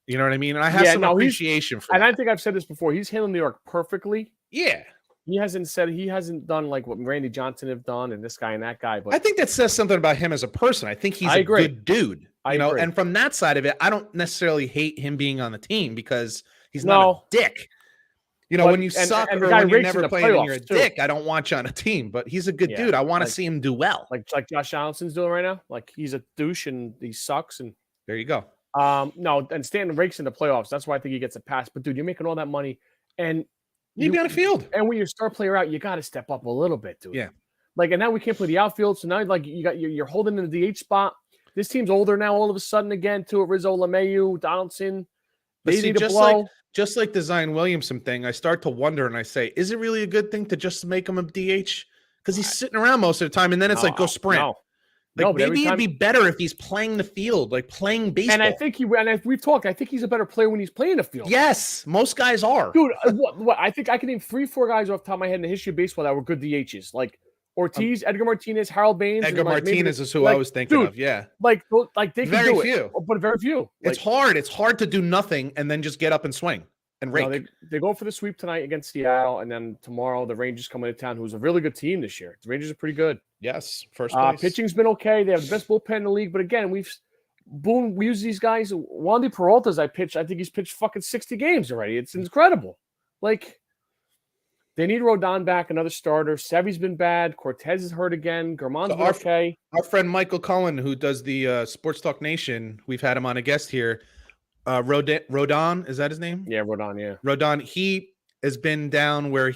You know what I mean? And I have some appreciation for that. And I think I've said this before. He's handling New York perfectly. Yeah. He hasn't done like what Randy Johnson have done and this guy and that guy. But I think that says something about him as a person. I think he's a good dude. I agree. And from that side of it, I don't necessarily hate him being on the team because he's not a dick. When you suck or when you're never playing and you're a dick, I don't want you on a team. But he's a good dude. I want to see him do well. Like Josh Allison's doing right now. Like he's a douche and he sucks. And there you go. No, and Stanton rakes in the playoffs. That's why I think he gets a pass. But dude, you're making all that money and you got a field. And when you star player out, you got to step up a little bit, dude. Yeah. Like, and now we can't play the outfield. So now, like, you're holding in the DH spot. This team's older now. All of a sudden, again, too. Rizzo, LeMahieu, Donaldson. They need to blow. Just like the Zion Williamson thing, I start to wonder, and I say, is it really a good thing to just make him a DH? Because he's sitting around most of the time, and then it's like go sprint. No. Like maybe it'd be better if he's playing the field, like playing baseball. And I think we've talked. I think he's a better player when he's playing the field. Yes, most guys are. Dude, what I think I can name 3-4 guys off the top of my head in the history of baseball that were good DHs, like Ortiz, Edgar Martinez, Harold Baines. Edgar Martinez is who I was thinking of. Yeah, like they can very do few, but very few. It's hard. It's hard to do nothing and then just get up and swing and rake. No, they go for the sweep tonight against Seattle, and then tomorrow the Rangers come into town, who's a really good team this year. The Rangers are pretty good. Yes, first place. Pitching's been okay. They have the best bullpen in the league, but again, we use these guys. Wandy Peralta's I think he's pitched fucking 60 games already. It's incredible. Like they need Rodon back, another starter. Sevy's been bad. Cortez is hurt again. Germán's been okay. Our friend Michael Cullen, who does the Sports Talk Nation, we've had him on a guest here. Rodon, is that his name? Yeah, Rodon. Yeah, Rodon. He has been down where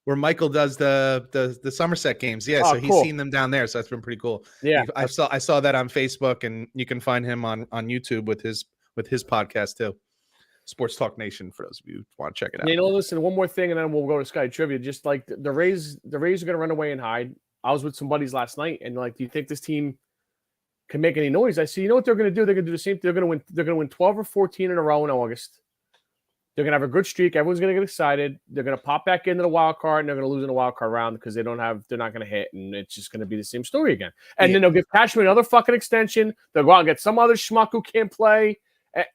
where Michael does the Somerset games. Yeah, so he's seen them down there. So that's been pretty cool. Yeah, I saw that on Facebook, and you can find him on YouTube with his podcast too. Sports Talk Nation for those of you who want to check it out. Listen, one more thing, and then we'll go to Sky Trivia. Just like the Rays are going to run away and hide. I was with some buddies last night, and like, do you think this team can make any noise? I see. You know what they're going to do? They're going to do the same thing. They're going to win 12 or 14 in a row in August. They're going to have a good streak. Everyone's going to get excited. They're going to pop back into the wild card, and they're going to lose in the wild card round because they're not going to hit, and it's just going to be the same story again. And then they'll give Cashman another fucking extension. They'll go out and get some other schmuck who can't play,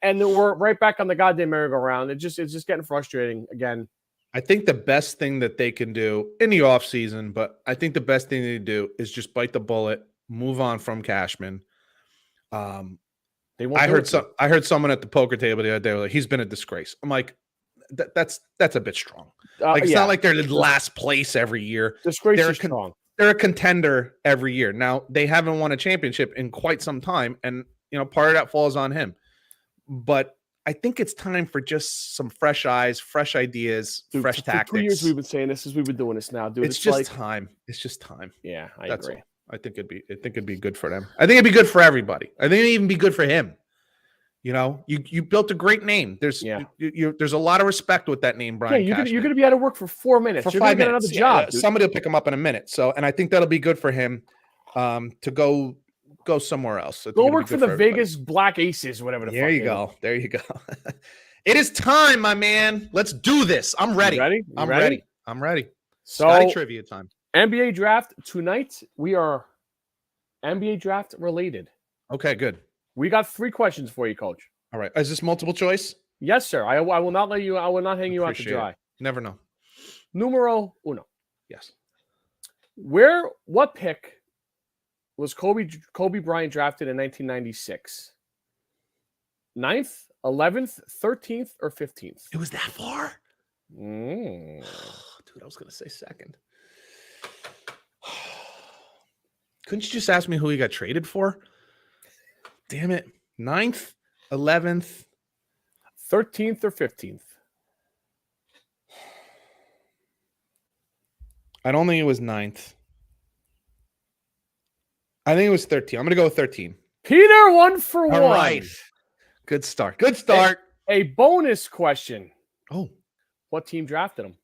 and then we're right back on the goddamn merry-go-round. It's just getting frustrating again. I think the best thing that they can do in the offseason, but I think the best thing they do is just bite the bullet, move on from Cashman. I heard someone at the poker table the other day like, he's been a disgrace. I'm like, that's a bit strong. Like it's not like they're in last place every year. Disgrace is strong. they're a contender every year. Now they haven't won a championship in quite some time, and part of that falls on him. But I think it's time for just some fresh eyes, fresh ideas, Dude, fresh tactics. For 2 years we've been saying this as we've been doing this now, dude. It's just time. It's just time. Yeah, I That's agree. all. I think it'd be good for them. I think it'd be good for everybody. I think it'd even be good for him. You built a great name. There's there's a lot of respect with that name, Brian. Yeah, you're gonna be out of work for 4 minutes. For you're 5 gonna minutes. get another job. Dude. Somebody will pick him up in a minute. So, and I think that'll be good for him to go somewhere else. Go work for the Vegas Black Aces, whatever the fuck. There you go. There you go. It is time, my man. Let's do this. I'm ready. I'm ready. I'm ready. So Scotty trivia time. NBA draft tonight. We are NBA draft related. Okay, good. We got 3 questions for you, Coach. All right. Is this multiple choice? Yes, sir. I will not let you. I will not hang you out to dry. It. Never know. Numero uno. Yes. What pick was Kobe Bryant drafted in 1996? 9th, 11th, 13th, or 15th? It was that far? Mm. Dude, I was going to say second. Couldn't you just ask me who he got traded for? Damn it. 9th, 11th, 13th, or 15th? I don't think it was 9th. I think it was 13. I'm going to go with 13. Peter, 1 for 1. All right. Good start. Good start. A bonus question. Oh. What team drafted him?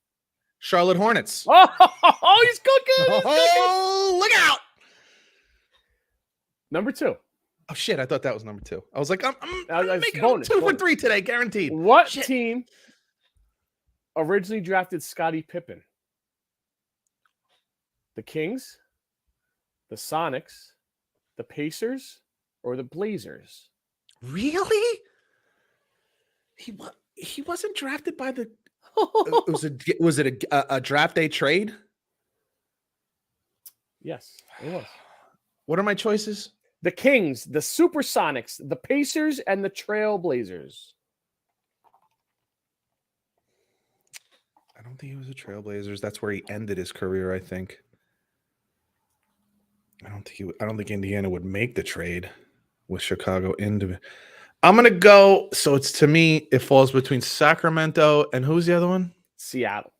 Charlotte Hornets. Oh, he's cooking. Oh, look out. Number 2. Oh, shit. I thought that was number 2. I was like, I'm making bonus, 2 for 3 today, guaranteed. What team originally drafted Scottie Pippen? The Kings, the Sonics, the Pacers, or the Blazers? Really? He wasn't drafted by the. Was it a draft day trade? Yes, it was. What are my choices? The Kings, the Supersonics, the Pacers, and the Trail Blazers. I don't think he was a Trailblazers. That's where he ended his career, I think. I don't think Indiana would make the trade with Chicago into. I'm gonna go. So it's, to me, it falls between Sacramento and who's the other one? Seattle.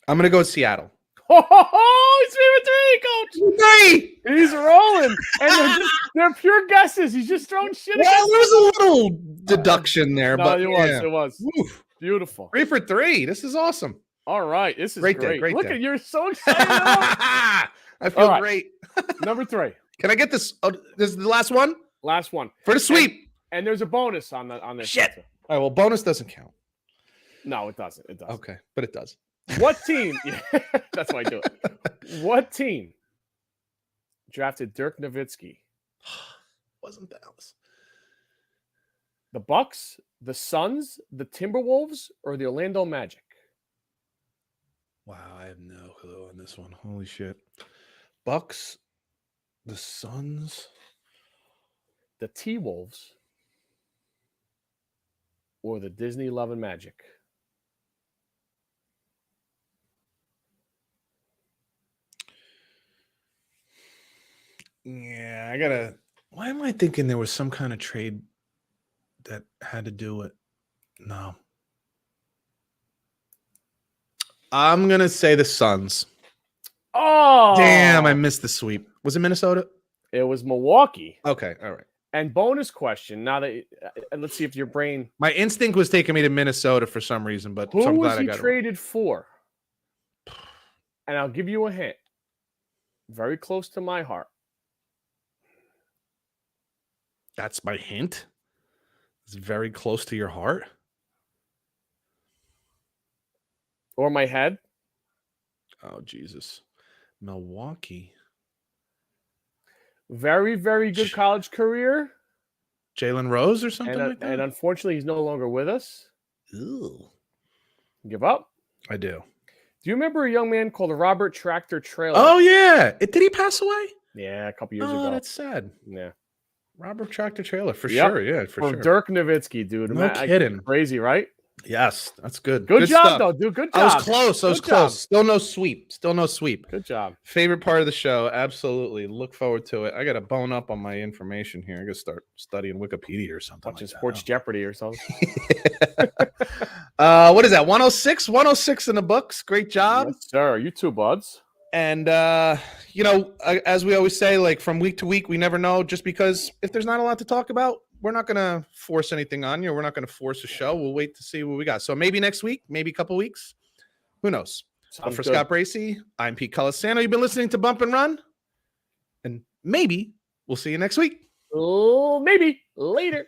I'm gonna go with Seattle. Oh, he's favorite 3, Coach. Hey! He's rolling, and they're pure guesses. He's just throwing shit. Well, there was a little deduction there, No, but it was. Oof. Beautiful. 3 for 3. This is awesome. All right, this is Great great. day, great Look day. at you're so excited. I feel right. great. Number 3. Can I get this? Oh, this is the last one Last one for the sweep. and there's a bonus on this. Shit. All right. Well, bonus doesn't count. No, it doesn't. It doesn't. Okay, but it does. What team? Yeah, that's why I do it. What team drafted Dirk Nowitzki? Wasn't Dallas? The Bucks, the Suns, the Timberwolves, or the Orlando Magic? Wow, I have no clue on this one. Holy shit. Bucks, the Suns, The T-Wolves, or the Disney Lovin' Magic? Yeah, I gotta. Why am I thinking there was some kind of trade that had to do with? No. I'm gonna say the Suns. Oh, Damn, I missed the sweep. Was it Minnesota? It was Milwaukee. Okay, all right. And bonus question. Now that let's see if your brain. My instinct was taking me to Minnesota for some reason, but Who so I'm was glad I he got it. traded for? And I'll give you a hint. Very close to my heart. That's my hint. It's very close to your heart. Or my head. Oh, Jesus. Milwaukee. Very, very good college career. Jalen Rose or something And, like that? and unfortunately, he's no longer with us. Ew. Give up. I do. Do you remember a young man called Robert Tractor Trailer? Oh, yeah. Did he pass away? Yeah, a couple years Oh, ago. that's sad. Yeah. Robert Tractor Trailer, for Yep. sure. Yeah, for For sure. Dirk Nowitzki, dude. No kidding. Crazy, right? Yes, that's good. Good job, stuff. though, dude. Good I was job. close. I was Good close. job. Still no sweep. Still no sweep. Good job. Favorite part of the show. Absolutely. Look forward to it. I got to bone up on my information here. I got to start studying Wikipedia or something. Watching like Sports Jeopardy or something. What is that? 106? 106 in the books. Great job. Yes, sir. You too, buds. And, as we always say, like from week to week, we never know, just because if there's not a lot to talk about, we're not going to force anything on you. We're not going to force a show. We'll wait to see what we got. So maybe next week, maybe a couple weeks. Who knows? But for Scott Bracey, I'm Pete Colasano. You've been listening to Bump and Run. And maybe we'll see you next week. Oh, maybe later.